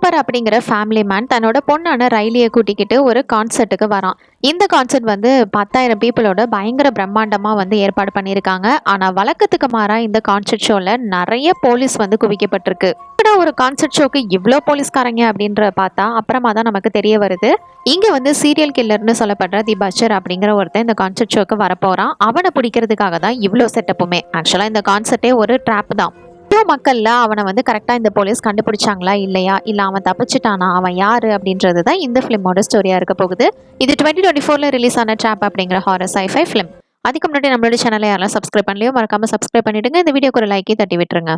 Cooper அப்படிங்கிற family man தன்னோட பொண்ணான ரைலியை கூட்டிக்கிட்டு ஒரு கான்சர்ட்டுக்கு வரான். இந்த கான்சர்ட் வந்து 10,000 பீப்புளோட பயங்கர பிரம்மாண்டமாக வந்து ஏற்பாடு பண்ணியிருக்காங்க. ஆனால் வழக்கத்துக்கு மாறா இந்த கான்சர்ட் ஷோவில் நிறைய போலீஸ் வந்து குவிக்கப்பட்டிருக்கு. ஒரு கான்சர்ட் ஷோக்கு இவ்வளோ போலீஸ்காரங்க அப்படின்ற பார்த்தா அப்புறமா தான் நமக்கு தெரிய வருது. இங்கே வந்து சீரியல் கில்லர்னு சொல்லப்படுற தி பச்சர் அப்படிங்கிற ஒருத்தன் இந்த கான்சர்ட் ஷோக்கு வரப்போகிறான். அவனை பிடிக்கிறதுக்காக தான் இவ்வளோ செட்டப்புமே. ஆக்சுவலாக இந்த கான்சர்ட்டே ஒரு ட்ராப் தான். மக்கள்ல அவனை வந்து கரெக்டா இந்த போலீஸ் கண்டுபிடிச்சாங்களா இல்லையா, இல்ல அவன் தப்பிச்சிட்டானா, அவன் யாரு அப்படின்றது தான் இந்த ஃபிலிமோட ஸ்டோரியா இருக்க போகுது. இது 2024ல ரிலீஸ் ஆன ட்ராப் அப்படிங்கிற ஹாரர் சைஃபை ஃபிலிம். அதுக்கு முன்னாடி நம்மளோட சேனலை யாரெல்லாம் சப்ஸ்கிரைப் பண்ணலையோ மறக்காம சப்ஸ்கிரைப் பண்ணிடுங்க. இந்த வீடியோக்கு ஒரு லைக்கே தட்டி விட்டுருங்க.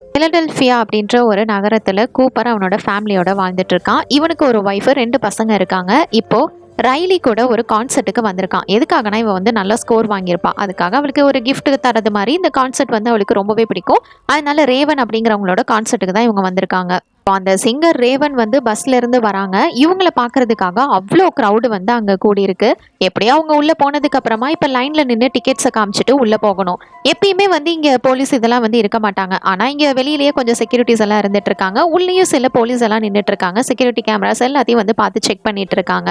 பிலடெல்பியா அப்படின்ற ஒரு நகரத்துல கூப்பர் அவனோட ஃபேமிலியோட வாழ்ந்துட்டு இருக்கான். இவனுக்கு ஒரு ஒய்ஃபு 2 பசங்க இருக்காங்க. இப்போ ரைலி கூட ஒரு கான்சர்ட்டுக்கு வந்திருக்கான். எதுக்காகனா இவன் வந்து நல்ல ஸ்கோர் வாங்கியிருப்பான். அதுக்காக அவளுக்கு ஒரு கிஃப்ட் தரது மாதிரி இந்த கான்சர்ட் வந்து அவளுக்கு ரொம்பவே பிடிக்கும். அதனால ரேவன் அப்படிங்கிறவங்களோட கான்சர்ட்டுக்கு தான் இவங்க வந்திருக்காங்க. அந்த சிங்கர் ரேவன் வந்து பஸ்ல இருந்து வராங்க. இவங்கள பாக்குறதுக்காக அவ்வளோ க்ரௌடு வந்து அங்க கூடியிருக்கு. எப்படியோ அவங்க உள்ள போனதுக்கு அப்புறமா இப்ப லைன்ல நின்று டிக்கெட்ஸை காமிச்சிட்டு உள்ள போகணும். எப்பயுமே வந்து இங்க போலீஸ் இதெல்லாம் வந்து இருக்க மாட்டாங்க. ஆனா இங்க வெளியிலேயே கொஞ்சம் செக்யூரிட்டிஸ் எல்லாம் இருந்துட்டு இருக்காங்க. உள்ளேயும் சில போலீஸ் எல்லாம் நின்றுட்டு இருக்காங்க. செக்யூரிட்டி கேமராஸ் எல்லாத்தையும் வந்து பார்த்து செக் பண்ணிட்டு இருக்காங்க.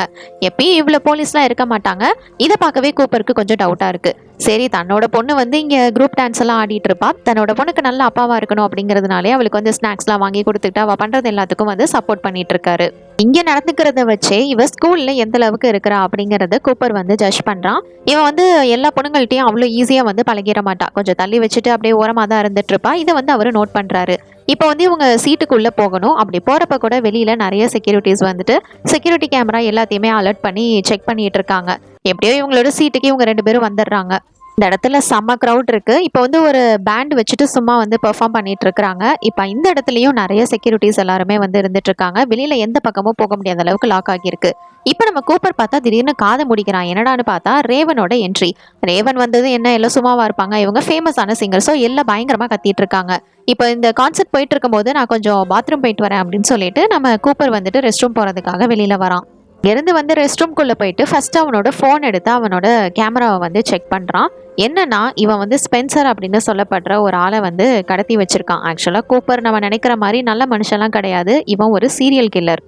எப்பயும் இவ்வளவு போலீஸ்லாம் இருக்க மாட்டாங்க. இதை பார்க்கவே கூப்பருக்கு கொஞ்சம் டவுட்டா இருக்கு. சரி, தன்னோட பொண்ணு வந்து இங்க குரூப் டான்ஸ் எல்லாம் ஆடிட்டு இருப்பா. தன்னோட பொண்ணுக்கு நல்ல அப்பாவா இருக்கணும் அப்படிங்கிறதுனாலே அவளுக்கு வந்து ஸ்நாக்ஸ் எல்லாம் வாங்கி கொடுத்துட்டு அவ பண்றது எல்லாத்துக்கும் வந்து சப்போர்ட் பண்ணிட்டு இருக்காரு. இங்க நடந்துக்கிறத வச்சே இவ ஸ்கூல்ல எந்த அளவுக்கு இருக்கிறா அப்படிங்கறத கூப்பர் வந்து ஜட்ஜ் பண்றான். இவன் வந்து எல்லா பொண்ணுங்கள்ட்டையும் அவ்வளோ ஈஸியா வந்து பழகிட மாட்டா. கொஞ்சம் தள்ளி வச்சுட்டு அப்படியே ஓரமா தான் இருந்துட்டு இருப்பா. இதை வந்து அவரு நோட் பண்றாரு. இப்போ வந்து இவங்க சீட்டுக்குள்ள போகணும். அப்படி போறப்ப கூட வெளியில நிறைய செக்யூரிட்டிஸ் வந்துட்டு செக்யூரிட்டி கேமரா எல்லாத்தையுமே அலர்ட் பண்ணி செக் பண்ணிட்டு இருக்காங்க. எப்படியோ இவங்களோட சீட்டுக்கு இவங்க 2 பேரும் வந்துடுறாங்க. இந்த இடத்துல செம்ம க்ரௌட் இருக்கு. இப்போ வந்து ஒரு பேண்ட் வச்சுட்டு சும்மா வந்து பெர்ஃபார்ம் பண்ணிட்டு இருக்காங்க. இப்போ இந்த இடத்துலயும் நிறைய செக்யூரிட்டிஸ் எல்லாருமே வந்து இருந்துட்டு இருக்காங்க. வெளியில எந்த பக்கமும் போக முடியாத அளவுக்கு லாக் ஆகியிருக்கு. இப்போ நம்ம கூப்பர் பார்த்தா திடீர்னு காதை முடிக்கிறான். என்னடான்னு பார்த்தா ரேவனோட என்ட்ரி. ரேவன் வந்தது என்ன எல்லாம் சும்மாவா இருப்பாங்க, இவங்க ஃபேமஸான சிங்கர். ஸோ எல்லாம் பயங்கரமா கத்திட்டு இருக்காங்க. இப்போ இந்த கான்சர்ட் போயிட்டு இருக்கும்போது நான் கொஞ்சம் பாத்ரூம் போயிட்டு வரேன் அப்படின்னு சொல்லிட்டு நம்ம கூப்பர் வந்துட்டு ரெஸ்ட் ரூம் போறதுக்காக வெளியில வரான். இருந்து வந்து ரெஸ்ட் ரூம்குள்ளே போயிட்டு ஃபர்ஸ்ட் அவனோட ஃபோன் எடுத்து அவனோட கேமராவை வந்து செக் பண்ணுறான். என்னன்னா இவன் வந்து ஸ்பென்சர் அப்படின்னு சொல்லப்படுற ஒரு ஆளை வந்து கடத்தி வச்சிருக்கான். ஆக்சுவலாக கூப்பர் நம்ம நினைக்கிற மாதிரி நல்ல மனுஷன்லாம் கிடையாது. இவன் ஒரு சீரியல் கில்லர்.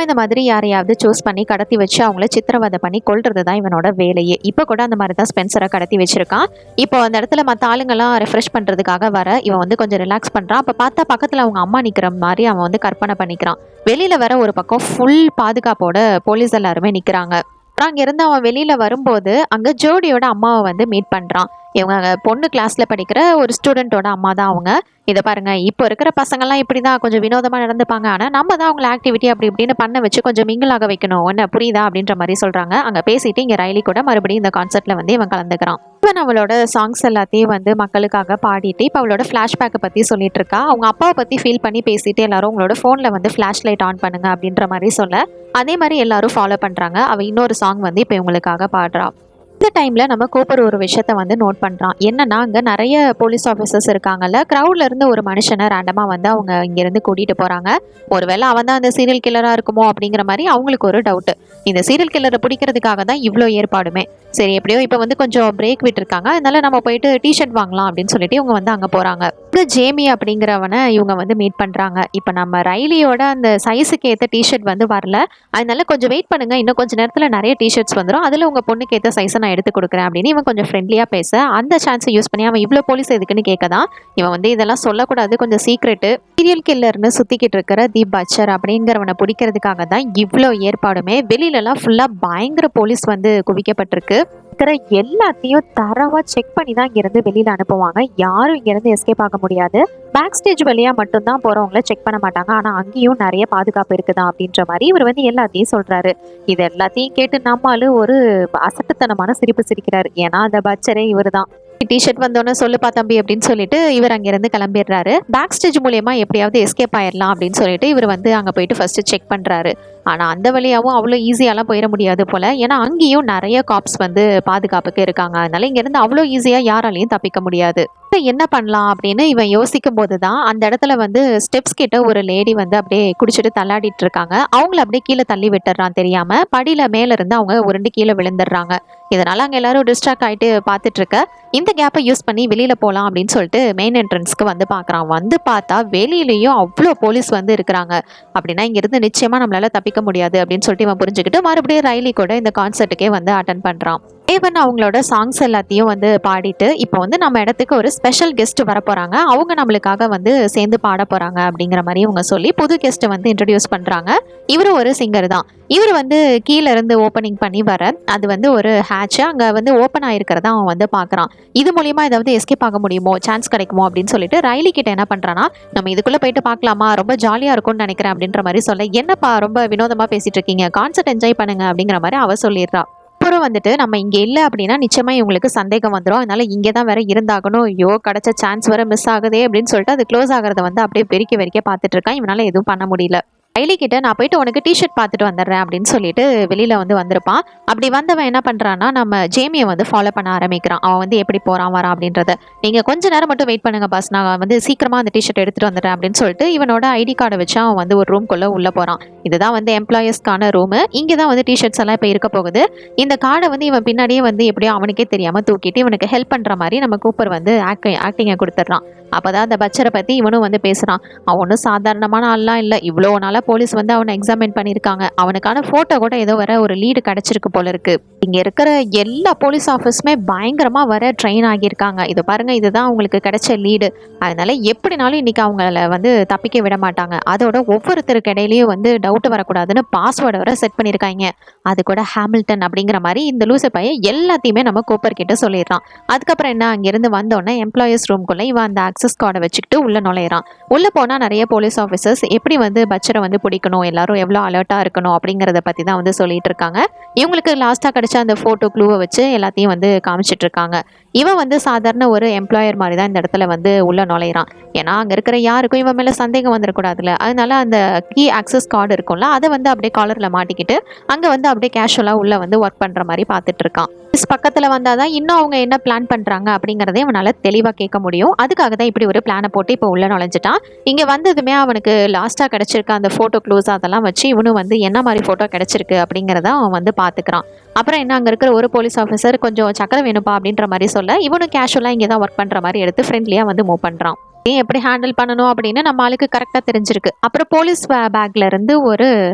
இந்த மாதிரி யாரையாவது சூஸ் பண்ணி கடத்தி வச்சு அவங்கள சித்திரவதை பண்ணி கொள்றது தான் இவனோட வேலையே. இப்போ கூட அந்த மாதிரி தான் ஸ்பென்சரை கடத்தி வச்சிருக்கான். இப்போ அந்த இடத்துல மற்ற ஆளுங்கெல்லாம் ரெஃப்ரெஷ் பண்றதுக்காக வர இவன் வந்து கொஞ்சம் ரிலாக்ஸ் பண்றான். அப்போ பார்த்தா பக்கத்துல அவங்க அம்மா நிக்கிற மாதிரி அவன் வந்து கற்பனை பண்ணிக்கிறான். வெளியில வர ஒரு பக்கம் ஃபுல் பாதுகாப்போட போலீஸ் எல்லாருமே நிக்கிறாங்க. அங்கிருந்து அவன் வெளியில வரும்போது அங்க ஜோடியோட அம்மாவை வந்து மீட் பண்றான். இவங்க பொண்ணு கிளாஸ்ல படிக்கிற ஒரு ஸ்டூடெண்டோட அம்மா தான் அவங்க. இதை பாருங்க, இப்போ இருக்கிற பசங்கள்லாம் இப்படிதான் கொஞ்சம் வினோதமா நடந்துப்பாங்க. ஆனா நம்ம தான் அவங்கள ஆக்டிவிட்டி அப்படி இப்படின்னு பண்ண வச்சு கொஞ்சம் மிங்கிளாக வைக்கணும், என்ன புரியுதா அப்படின்ற மாதிரி சொல்றாங்க. அங்க பேசிட்டு இங்க ரைலி கூட மறுபடியும் இந்த கான்சர்ட்ல வந்து இவன் கலந்துக்கிறான். இப்போ அவளோட சாங்ஸ் எல்லாத்தையும் வந்து மக்களுக்காக பாடிட்டு இப்போ அவளோட ஃபிளாஷ்பேக்கை பத்தி சொல்லிட்டு இருக்கா. அவங்க அப்பாவை பத்தி ஃபீல் பண்ணி பேசிட்டு எல்லாரும் உங்களோட போன்ல வந்து ஃபிளாஷ் லைட் ஆன் பண்ணுங்க அப்படின்ற மாதிரி சொல்ல அதே மாதிரி எல்லாரும் ஃபாலோ பண்றாங்க. அவ இன்னொரு சாங் வந்து இப்போ இவங்களுக்காக பாடுறா. இந்த டைம்ல நம்ம கூப்பர் ஒரு விஷயத்த வந்து நோட் பண்றான். என்னன்னா அங்க நிறைய போலீஸ் ஆஃபீஸர்ஸ் இருக்காங்கல்ல. கிரௌட்ல இருந்து ஒரு மனுஷனை ரேண்டமா வந்து அவங்க இங்க இருந்து கூட்டிட்டு போறாங்க. ஒருவேளை அவன் தான் அந்த சீரியல் கில்லரா இருக்குமோ அப்படிங்கிற மாதிரி அவங்களுக்கு ஒரு டவுட். இந்த சீரியல் கில்லரை பிடிக்கிறதுக்காக தான் இவ்வளோ ஏற்பாடுமே. சரி, எப்படியோ இப்போ வந்து கொஞ்சம் பிரேக் விட்டுருக்காங்க. அதனால நம்ம போயிட்டு டிஷர்ட் வாங்கலாம் அப்படின்னு சொல்லிட்டு இவங்க வந்து அங்கே போறாங்க. இங்கே ஜேமி அப்படிங்கிறவனை இவங்க வந்து மீட் பண்றாங்க. இப்போ நம்ம ரைலியோட அந்த சைஸுக்கு ஏற்ற டிஷர்ட் வந்து வரல. அதனால கொஞ்சம் வெயிட் பண்ணுங்க, இன்னும் கொஞ்சம் நேரத்தில் நிறைய டிஷர்ட்ஸ் வந்துடும். அதில் உங்க பொண்ணுக்கு ஏற்ற சைஸை நான் எடுத்து கொடுக்குறேன் அப்படின்னு இவன் கொஞ்சம் ஃப்ரெண்ட்லியா பேச அந்த சான்ஸை யூஸ் பண்ணி அவன் இவ்வளோ போலீஸ் எதுக்குன்னு கேட்கதான். இவன் வந்து இதெல்லாம் சொல்லக்கூடாது, கொஞ்சம் சீக்ரெட்டு. சீரியல் கில்லர்னு சுத்திக்கிட்டு இருக்கிற தி பச்சர் அப்படிங்கிறவனை பிடிக்கிறதுக்காக தான் இவ்வளோ ஏற்பாடுமே. வெளியிலலாம் ஃபுல்லா பயங்கர போலீஸ் வந்து குவிக்கப்பட்டிருக்கு. எல்லாத்தையும் தரவா செக் பண்ணி தான் இங்கிருந்து வெளியில அனுப்புவாங்க. யாரும் இங்கிருந்து எஸ்கேப் ஆக முடியாது. பேக் ஸ்டேஜ் வழியா மட்டும்தான் போறவங்கள செக் பண்ண மாட்டாங்க. ஆனா அங்கேயும் நிறைய பாதுகாப்பு இருக்குதா அப்படின்ற மாதிரி இவர் வந்து எல்லாத்தையும் சொல்றாரு. இது எல்லாத்தையும் கேட்டு நம்மளும் ஒரு அசட்டுத்தனமான சிரிப்பு சிரிக்கிறாரு. ஏன்னா அந்த பச்சரே இவர் தான். டிஷர்ட் வந்தோன்னு சொல்லுப்பா தம்பி அப்படின்னு சொல்லிட்டு இவர் அங்கிருந்து கிளம்பிடுறாரு. பேக் ஸ்டேஜ் மூலியமா எப்படியாவது எஸ்கேப் ஆயிடலாம் அப்படின்னு சொல்லிட்டு இவர் வந்து அங்க போயிட்டு ஃபர்ஸ்ட் செக் பண்றாரு. ஆனா அந்த வழியாவும் அவ்வளோ ஈஸியாலாம் போயிட முடியாது போல. ஏன்னா அங்கேயும் நிறைய காப்ஸ் வந்து பாதுகாப்புக்கு இருக்காங்க. அதனால இங்க இருந்து அவ்வளோ ஈஸியா யாராலையும் தப்பிக்க முடியாது. என்ன பண்ணலாம் அப்படின்னு இவன் யோசிக்கும் போதுதான் அந்த இடத்துல வந்து ஸ்டெப்ஸ் கிட்ட ஒரு லேடி வந்து அப்படியே குடிச்சிட்டு தள்ளாடிட்டு இருக்காங்க. அவங்கள அப்படியே கீழே தள்ளி விட்டுறான் தெரியாம. படியில மேல இருந்து அவங்க உருண்டு கீழே விழுந்துடுறாங்க. இதனால அங்க எல்லாரும் டிஸ்ட்ராக்ட் ஆயிட்டு பார்த்துட்டு இருக்க இந்த கேப்பை யூஸ் பண்ணி வெளியில போலாம் அப்படின்னு சொல்லிட்டு மெயின் என்ட்ரன்ஸ்க்கு வந்து பார்க்கறான். வந்து பார்த்தா வெளியிலயும் அவ்வளோ போலீஸ் வந்து இருக்கிறாங்க. அப்படின்னா இங்க இருந்து நிச்சயமா நம்மளால தப்பிக்க முடியாது அப்படின்னு சொல்லிட்டு இவன் புரிஞ்சுக்கிட்டு மறுபடியும் ரைலி கூட இந்த கான்சர்ட்டுக்கே வந்து அட்டன் பண்றான். ஏவன் அவங்களோட சாங்ஸ் எல்லாத்தையும் வந்து பாடிட்டு இப்போ வந்து நம்ம இடத்துக்கு ஒரு ஸ்பெஷல் கெஸ்ட் வர போறாங்க, அவங்க நம்மளுக்காக வந்து சேர்ந்து பாட போறாங்க அப்படிங்கிற மாதிரி இவங்க சொல்லி புது கெஸ்ட்டை வந்து இன்ட்ரடியூஸ் பண்றாங்க. இவரு ஒரு சிங்கர் தான். இவர் வந்து கீழே இருந்து ஓப்பனிங் பண்ணி வர அது வந்து ஒரு ஹேட்ச் அங்கே வந்து ஓப்பன் ஆயிருக்கிறத அவன் வந்து பார்க்குறான். இது மூலியமா ஏதாவது எஸ்கேப் ஆக முடியுமோ, சான்ஸ் கிடைக்குமோ அப்படின்னு சொல்லிட்டு ரைலி கிட்ட என்ன பண்றான்னா, நம்ம இதுக்குள்ள போயிட்டு பார்க்கலாமா, ரொம்ப ஜாலியா இருக்கும்னு நினைக்கிறேன் அப்படின்ற மாதிரி சொல்ல, என்னப்பா ரொம்ப வினோதமா பேசிட்டு இருக்கீங்க, கான்சர்ட் என்ஜாய் பண்ணுங்க அப்படிங்கிற மாதிரி அவ சொல்லிடுறா. அப்புறம் வந்துட்டு நம்ம இங்கே இல்லை அப்படின்னா நிச்சயமா இவங்களுக்கு சந்தேகம் வந்துடும். அதனால இங்கே தான் வேற இருந்தாகணும். ஐயோ கிடைச்ச சான்ஸ் வேற மிஸ் ஆகுதே அப்படின்னு சொல்லிட்டு அது க்ளோஸ் ஆகிறத வந்து அப்படியே வெறிக்க வெறிக்க பார்த்துட்டு இருக்கான். இவனால எதுவும் பண்ண முடியல. ரைலி கிட்ட நான் போயிட்டு உனக்கு டிஷர்ட் பார்த்துட்டு வந்துடுறேன் அப்படின்னு சொல்லிட்டு வெளியில வந்து வந்திருப்பான். அப்படி வந்தவன் என்ன பண்றான்னா நம்ம ஜேமியை வந்து ஃபாலோ பண்ண ஆரம்பிக்கிறான். அவன் வந்து எப்படி போறான் வரான் அப்படின்றத. நீங்க கொஞ்ச நேரம் மட்டும் வெயிட் பண்ணுங்க பாஸ், நான் வந்து சீக்கிரமா அந்த டிஷர்ட் எடுத்துட்டு வந்துடுறேன் அப்படின்னு சொல்லிட்டு இவனோட ஐடி கார்டை வச்சு அவன் வந்து ஒரு ரூம்குள்ள உள்ள போறான். இதுதான் வந்து எம்ப்ளாயர்ஸ்க்கான ரூமு. இங்கே தான் வந்து டிஷர்ட்ஸ் எல்லாம் இப்போ இருக்க போகுது. இந்த கார்டை வந்து இவன் பின்னாடியே வந்து எப்படியோ அவனுக்கே தெரியாம தூக்கிட்டு இவனுக்கு ஹெல்ப் பண்ற மாதிரி நம்ம கூப்பர் வந்து ஆக்டிங்கை கொடுத்துட்றான். அப்பதான் அந்த பச்சரை பத்தி இவனும் வந்து பேசுறான். அவன் ஒன்றும் சாதாரணமான ஆள்லாம் இல்லை. இவ்வளோ நாளா போலீஸ் வந்து அவனை எக்ஸாமின் பண்ணியிருக்காங்க. அவனுக்கான போட்டோ கூட ஏதோ வர ஒரு லீடு கிடைச்சிருக்கு போல இருக்கு. இங்க இருக்கிற எல்லா போலீஸ் ஆஃபீஸுமே பயங்கரமா வர ட்ரெயின் ஆகியிருக்காங்க. இது பாருங்க, இதுதான் அவங்களுக்கு கிடைச்ச லீடு. அதனால எப்படினாலும் இன்னைக்கு அவங்கள வந்து தப்பிக்க விட மாட்டாங்க. அதோட ஒவ்வொருத்தருக்கு இடையிலயும் வந்து டவுட் வரக்கூடாதுன்னு பாஸ்வேர்டை வர செட் பண்ணியிருக்காங்க. அது கூட ஹாமில்டன் அப்படிங்கிற மாதிரி இந்த லூசு பையன் எல்லாத்தையுமே நம்ம கூப்பர் கிட்ட சொல்லிடுறான். அதுக்கப்புறம் என்ன, அங்கிருந்து வந்தோடனே எம்ப்ளாயர்ஸ் ரூம்குள்ள இவன் அந்த அக்சஸ் கார்டை வச்சுக்கிட்டு உள்ள நுழையிறான். உள்ள போனா நிறைய போலீஸ் ஆஃபீஸர்ஸ் எப்படி வந்து பச்சரை வந்து பிடிக்கணும், எல்லாரும் எவ்வளோ அலர்ட்டா இருக்கணும் அப்படிங்கிறத பத்தி தான் வந்து சொல்லிட்டு இருக்காங்க. இவங்களுக்கு லாஸ்டா கிடைச்ச அந்த போட்டோ க்ளூவை வச்சு எல்லாத்தையும் வந்து காமிச்சிட்டு இருக்காங்க. இவன் வந்து சாதாரண ஒரு எம்ப்ளாயர் மாதிரி தான் இந்த இடத்துல வந்து உள்ள நுழையிறான். ஏன்னா அங்க இருக்கிற யாருக்கும் இவன் மேல சந்தேகம் வந்துடக்கூடாதுல. அதனால அந்த கீ அக்சஸ் கார்டு இருக்கும்ல, அதை வந்து அப்படியே காலர்ல மாட்டிக்கிட்டு அங்க வந்து அப்படியே கேஷுவலா உள்ள வந்து ஒர்க் பண்ற மாதிரி பார்த்துட்டு இருக்கான். பக்கத்துல வந்தாதான் இன்னும் அவங்க என்ன பிளான் பண்றாங்க அப்படிங்கறதை இவனால தெளிவா கேட்க முடியும். அதுக்காக தான் இப்படி ஒரு பிளானை போட்டு இப்போ உள்ள நுழைஞ்சிட்டான். இங்க வந்ததுமே அவனுக்கு லாஸ்டா கிடைச்சிருக்க அந்த போட்டோ க்ளூஸ் அதெல்லாம் வச்சு இவனும் வந்து என்ன மாதிரி போட்டோ கிடைச்சிருக்கு அப்படிங்கறத அவன் வந்து பாத்துக்கிறான். அப்புறம் என்ன, அங்க இருக்கிற ஒரு போலீஸ் ஆஃபீஸர் கொஞ்சம் சக்கரை வேணுப்பா அப்படின்ற மாதிரி சொல்ல, இவனும் கேஷுவலா இங்கே தான் ஒர்க் பண்ற மாதிரி எடுத்து ஃப்ரெண்ட்லியா வந்து மூவ் பண்றான். எப்படி ஹேண்டில் பண்ணணும் அப்படின்னு நம்ம ஆளுக்கு கரெக்டாக தெரிஞ்சிருக்கு. அப்புறம் போலீஸ் பேக்ல இருந்து ஒரு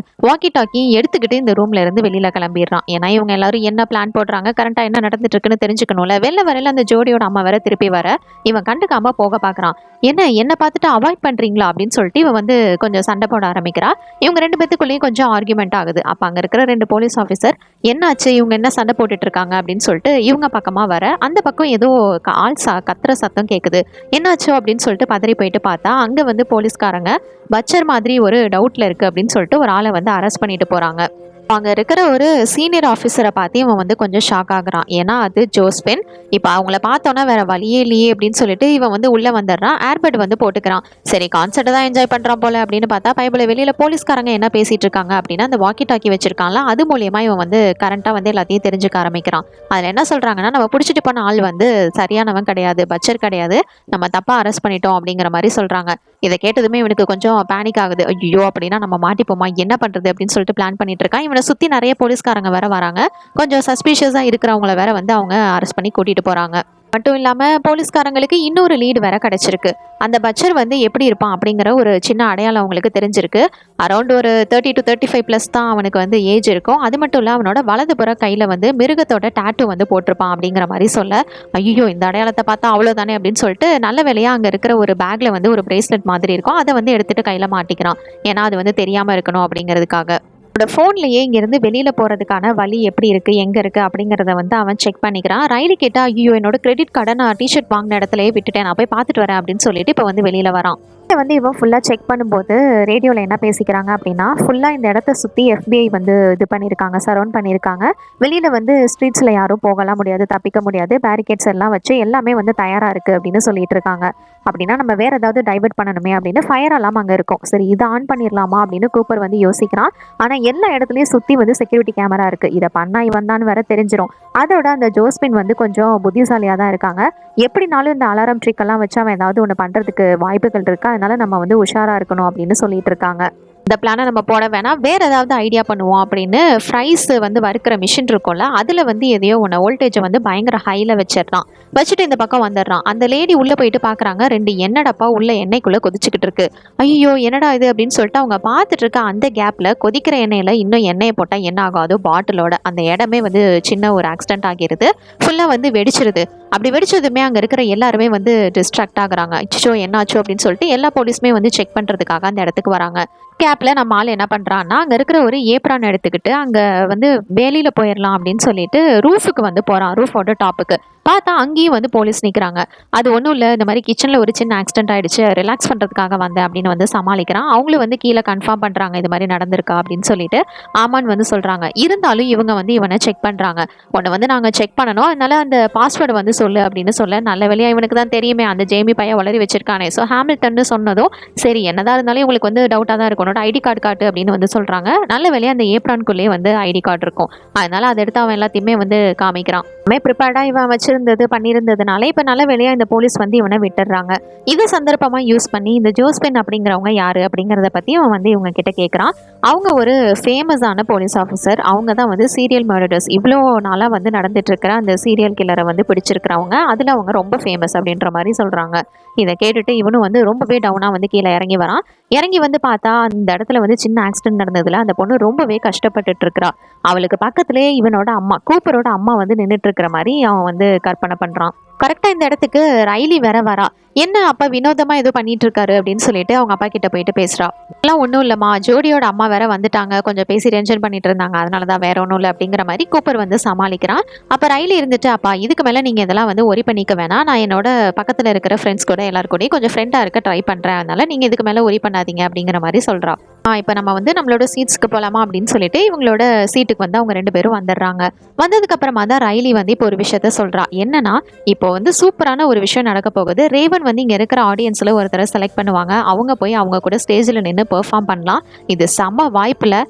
வாக்கி டாக்கி எடுத்துக்கிட்டு இந்த ரூம்ல இருந்து வெளியில கிளம்பிடுறான். ஏன்னா இவங்க எல்லாரும் என்ன பிளான் போடுறாங்க, கரண்டா என்ன நடந்துட்டு இருக்குன்னு தெரிஞ்சுக்கணும்ல. வெளில வரையில அந்த ஜோடியோட அம்மா வர திருப்பி வர இவன் கண்டுக்காம போக பாக்குறான். என்ன பார்த்துட்டு அவாய்ட் பண்றீங்களா அப்படின்னு சொல்லிட்டு இவன் வந்து கொஞ்சம் சண்டை போட ஆரம்பிக்கிறா. இவங்க ரெண்டு பேத்துக்குள்ளேயும் கொஞ்சம் ஆர்குமெண்ட் ஆகுது. அப்ப அங்க இருக்கிற ரெண்டு போலீஸ் ஆஃபீஸர் என்னாச்சு, இவங்க என்ன சண்டை போட்டுட்டு இருக்காங்க அப்படின்னு சொல்லிட்டு இவங்க பக்கமா வர அந்த பக்கம் ஏதோ ஆள் கத்துற சத்தம் கேக்குது. என்னாச்சோ அப்படின்னு சொல்லிட்டு பதறி போயிட்டு பார்த்தா அங்க வந்து போலீஸ்காரங்க பச்சர் மாதிரி ஒரு டவுட்ல இருக்கு அப்படின்னு சொல்லிட்டு ஒரு ஆளை வந்து அரெஸ்ட் பண்ணிட்டு போறாங்க. அங்கே இருக்கிற ஒரு சீனியர் ஆஃபீஸரை பார்த்து இவன் வந்து கொஞ்சம் ஷாக் ஆகுறான். ஏன்னா அது ஜோஸ்பென். இப்போ அவங்கள பார்த்தோன்னா வேற வழியே இல்லையே அப்படின்னு சொல்லிட்டு இவன் வந்து உள்ளே வந்துடுறான். ஏர்பட் வந்து போட்டுக்கிறான். சரி கான்சர்ட்டை தான் என்ஜாய் பண்ணுறான் போல அப்படின்னு பார்த்தா பைபிள் வெளியில் போலீஸ்காரங்க என்ன பேசிட்டு இருக்காங்க அப்படின்னா அந்த வாக்கி டாக்கி வச்சிருக்கான்ல, அது மூலியமா இவன் வந்து கரண்ட்டாக வந்து எல்லாத்தையும் தெரிஞ்சுக்க ஆரம்பிக்கிறான். அதில் என்ன சொல்கிறாங்கன்னா, நம்ம பிடிச்சிட்டு போன ஆள் வந்து சரியானவன் கிடையாது, பச்சர் கிடையாது, நம்ம தப்பாக அரெஸ்ட் பண்ணிட்டோம் அப்படிங்கிற மாதிரி சொல்கிறாங்க. இதை கேட்டதுமே இவனுக்கு கொஞ்சம் பேனிக் ஆகுது. ஐயோ அப்படின்னா நம்ம மாட்டிப்போமா, என்ன பண்ணுறது அப்படின்னு சொல்லிட்டு பிளான் பண்ணிட்டு இருக்கான். இவனை சுற்றி நிறைய போலீஸ்காரங்க வேற வராங்க. கொஞ்சம் சஸ்பீஷியஸாக இருக்கிறவங்கள வேற வந்து அவங்க அரெஸ்ட் பண்ணி கூட்டிகிட்டு போகிறாங்க. மட்டும் இல்லாமல் போலீஸ்காரங்களுக்கு இன்னொரு லீடு வேற கிடைச்சிருக்கு. அந்த பச்சர் வந்து எப்படி இருப்பான் அப்படிங்கிற ஒரு சின்ன அடையாளம் அவங்களுக்கு தெரிஞ்சிருக்கு. அரௌண்ட் ஒரு 30 to 35+ தான் அவனுக்கு வந்து ஏஜ் இருக்கும். அது மட்டும் இல்லை அவனோட வலதுபுற கையில் வந்து மிருகத்தோட டாட்டூ வந்து போட்டிருப்பான் அப்படிங்கிற மாதிரி சொல்ல, ஐயோ இந்த அடையாளத்தை பார்த்தா அவ்வளோதானே அப்படின்னு சொல்லிட்டு நல்ல வேலையாக அங்கே இருக்கிற ஒரு பேக்கில் வந்து ஒரு பிரேஸ்லெட் மாதிரி இருக்கும், அதை வந்து எடுத்துட்டு கையில் மாட்டிக்கிறான். ஏன்னா அது வந்து தெரியாமல் இருக்கணும் அப்படிங்கிறதுக்காக. ஃபோன்லயே இங்கிருந்து வெளியில போறதுக்கான வழி எப்படி இருக்கு, எங்க இருக்கு அப்படிங்கறத வந்து அவன் செக் பண்ணிக்கிறான். ரைலி கேட்டா, ஐயோ என்னோட கிரெடிட் கார்டை நான் டிஷர்ட் வாங்கின இடத்துலயே விட்டுட்டேன், நான் போய் பார்த்துட்டு வரேன் அப்படின்னு சொல்லிட்டு இப்போ வந்து வெளியில வரான். வந்து இவன் ஃபுல்லாக செக் பண்ணும்போது ரேடியோவில் என்ன பேசிக்கிறாங்க அப்படின்னா, ஃபுல்லாக இந்த இடத்த சுற்றி FBI வந்து இது பண்ணியிருக்காங்க, சரவுண்ட் பண்ணியிருக்காங்க. வெளியில் வந்து ஸ்ட்ரீட்ஸில் யாரும் போகலாம் முடியாது, தப்பிக்க முடியாது, பேரிகேட்ஸ் எல்லாம் வச்சு எல்லாமே வந்து தயாராக இருக்குது அப்படின்னு சொல்லிட்டு இருக்காங்க. அப்படின்னா நம்ம வேறு ஏதாவது டைவர்ட் பண்ணணுமே அப்படின்னு ஃபயர் அலாம் அங்கே இருக்கும். சரி, இதை ஆன் பண்ணிடலாமா அப்படின்னு கூப்பர் வந்து யோசிக்கிறான். ஆனால் எல்லா இடத்துலையும் சுற்றி வந்து செக்யூரிட்டி கேமரா இருக்குது. இதை பண்ணால் இவன் தான் வேற தெரிஞ்சிடும். அதோட அந்த ஜோஸ்பின் வந்து கொஞ்சம் புத்திசாலியாக தான் இருக்காங்க. எப்படினாலும் இந்த அலாரம் ட்ரிக்கெல்லாம் வச்சு அவன் ஏதாவது ஒன்று பண்ணுறதுக்கு வாய்ப்புகள் இருக்கா, அதனால நம்ம வந்து உஷாராக இருக்கணும் அப்படின்னு சொல்லிட்டு இருக்காங்க. இந்த பிளானை நம்ம போட வேணாம், வேறு ஏதாவது ஐடியா பண்ணுவோம் அப்படின்னு ஃப்ரைஸ் வந்து வறுக்கிற மிஷின் இருக்கும்ல, அதில் வந்து எதையோ ஒன்று வோல்டேஜை வந்து பயங்கர ஹையில் வச்சிடறான். வச்சுட்டு இந்த பக்கம் வந்துடுறான். அந்த லேடி உள்ளே போயிட்டு பார்க்குறாங்க, 2 எண்ணெய்டப்பா உள்ள எண்ணெய்க்குள்ளே கொதிச்சுக்கிட்டு இருக்கு. ஐயோ என்னடா இது அப்படின்னு சொல்லிட்டு அவங்க பார்த்துட்டு இருக்க அந்த கேப்பில் கொதிக்கிற எண்ணெயில் இன்னும் எண்ணெயை போட்டால் என்ன ஆகும், அது பாட்டிலோட அந்த இடமே வந்து சின்ன ஒரு ஆக்சிடென்ட் ஆகிருது, ஃபுல்லாக வந்து வெடிச்சிருது. அப்படி வெடிச்சதுமே அங்கே இருக்கிற எல்லாருமே வந்து டிஸ்ட்ராக்ட் ஆகுறாங்க. அச்சோ என்னாச்சோ அப்படின்னு சொல்லிட்டு எல்லா போலீஸுமே வந்து செக் பண்ணுறதுக்காக அந்த இடத்துக்கு வராங்க. கேப்பில் நம்ம ஆள் என்ன பண்ணுறான்னா, அங்கே இருக்கிற ஒரு ஏப்ரான் எடுத்துக்கிட்டு அங்கே வந்து வேலையில் போயிடலாம் அப்படின்னு சொல்லிட்டு ரூஃபுக்கு வந்து போகிறான், ரூஃபோட டாப்புக்கு. பார்த்தா அங்கேயும் வந்து போலீஸ் நிற்கிறாங்க. அது ஒன்றும் இல்லை, இந்த மாதிரி கிச்சனில் ஒரு சின்ன ஆக்சிடென்ட் ஆகிடுச்சு, ரிலாக்ஸ் பண்ணுறதுக்காக வந்தேன் அப்படின்னு வந்து சமாளிக்கிறான். அவங்களும் வந்து கீழே கன்ஃபார்ம் பண்ணுறாங்க இது மாதிரி நடந்திருக்கா அப்படின்னு சொல்லிட்டு. ஆமான்னு வந்து சொல்கிறாங்க. இருந்தாலும் இவங்க வந்து இவனை செக் பண்ணுறாங்க. உன்னை வந்து நாங்கள் செக் பண்ணணும், அதனால அந்த பாஸ்வேர்டு வந்து சொல்லு அப்படின்னு சொல்ல, நல்ல வேலையாக இவனுக்கு தான் தெரியுமே அந்த ஜேமி பையன் வளரி வச்சிருக்கானே. ஸோ ஹாமில்டன்னு சொன்னதும் சரி என்னதான் இருந்தாலும் இவங்களுக்கு வந்து டவுட்டாக தான் இருக்கும், உன்னோட ஐடி கார்டு காட்டு அப்படின்னு வந்து சொல்கிறாங்க. நல்ல வேலையாக அந்த ஏப்ரான்குள்ளேயே வந்து ஐடி கார்டு இருக்கும். அதனால அதை எடுத்து அவன் எல்லாத்தையுமே வந்து காமிக்கிறான். ப்ரிப்பேர்டாக இவன் வச்சிருந்தது பண்ணியிருந்ததுனால இப்போ நல்ல வேலையாக இந்த போலீஸ் வந்து இவனை விட்டுடுறாங்க. இது சந்தர்ப்பமாக யூஸ் பண்ணி இந்த ஜோஸ்பின் அப்படிங்கிறவங்க யார் அப்படிங்கிறத பற்றி அவன் வந்து இவங்க கிட்ட கேட்குறான். அவங்க ஒரு ஃபேமஸான போலீஸ் ஆஃபீஸர். அவங்க தான் வந்து சீரியல் மர்டர்ஸ் இவ்வளோ நாளாக வந்து நடந்துட்டு இருக்கிற அந்த சீரியல் கில்லரை வந்து பிடிச்சிருக்கிறவங்க. அதில் அவங்க ரொம்ப ஃபேமஸ் அப்படின்ற மாதிரி சொல்கிறாங்க. இதை கேட்டுட்டு இவனும் வந்து ரொம்பவே டவுனாக வந்து கீழே இறங்கி வரான். இறங்கி வந்து பார்த்தா அந்த இடத்துல வந்து சின்ன ஆக்சிடென்ட் நடந்ததுல அந்த பொண்ணு ரொம்பவே கஷ்டப்பட்டுட்டு இருக்கிறா. அவளுக்கு பக்கத்துலேயே இவனோட அம்மா, கூப்பரோட அம்மா வந்து நின்றுட்டு இருக்கிற மாதிரி அவன் வந்து கற்பனை பண்ணுறான். கரெக்டாக இந்த இடத்துக்கு ரைலி வேற வரா. என்ன அப்பா வினோதமாக ஏதோ பண்ணிட்டு இருக்காரு அப்படின்னு சொல்லிட்டு அவங்க அப்பா கிட்ட போயிட்டு பேசுகிறா. எல்லாம் ஒன்றும் இல்லைம்மா, ஜோடியோட அம்மா வேற வந்துட்டாங்க, கொஞ்சம் பேசி டென்ஷன் பண்ணிட்டு இருந்தாங்க, அதனால தான் வேற ஒன்றும் இல்லை அப்படிங்கிற மாதிரி கூப்பர் வந்து சமாளிக்கிறான். அப்போ ரைலி இருந்துட்டு, அப்பா இதுக்கு மேலே நீங்கள் இதெல்லாம் வந்து ஒரி பண்ணிக்க வேணாம், நான் என்னோட பக்கத்தில் இருக்கிற ஃப்ரெண்ட்ஸ் கூட எல்லாருக்கூடையும் கொஞ்சம் ஃப்ரெண்டாக இருக்க ட்ரை பண்ணுறேன், அதனால நீங்கள் இதுக்கு மேலே ஒரி பண்ணாதீங்க அப்படிங்கிற மாதிரி சொல்கிறா. இப்போ நம்ம வந்து நம்மளோட சீட்ஸ்க்கு போகலாமா அப்படின்னு சொல்லிட்டு இவங்களோட சீட்டுக்கு வந்து அவங்க 2 பேரும் வந்துடுறாங்க. வந்ததுக்கு அப்புறமா தான் ரைலி வந்து இப்போ ஒரு விஷயத்த சொல்கிறா. என்னன்னா, இப்போ வந்து சூப்பரான ஒரு விஷயம் நடக்க போகுது. ரேவன் வந்து இங்கே இருக்கிற ஆடியன்ஸில் ஒருத்தரை செலக்ட் பண்ணுவாங்க. அவங்க போய் அவங்க கூட ஸ்டேஜில் நின்று பெர்ஃபார்ம் பண்ணலாம். இது செம்ம வாய்ப்பில்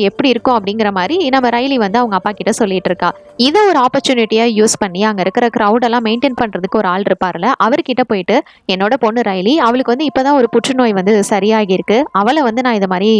எப்படி இருக்கும் அப்படிங்கிற மாதிரி நம்ம ரைலி வந்து அவங்க அப்பா கிட்ட சொல்லிட்டு இருக்கா. இதை ஒரு ஆப்பர்ச்சுனிட்டியாக யூஸ் பண்ணி அங்கே இருக்கிற க்ரௌடெல்லாம் மெயின்டைன் பண்ணுறதுக்கு ஒரு ஆள் இருப்பார்ல, அவர்கிட்ட போயிட்டு என்னோட பொண்ணு ரைலி, அவளுக்கு வந்து இப்போதான் ஒரு புற்றுநோய் வந்து சரியாகி இருக்கு, அவளை வந்து நான் இதை மாதிரி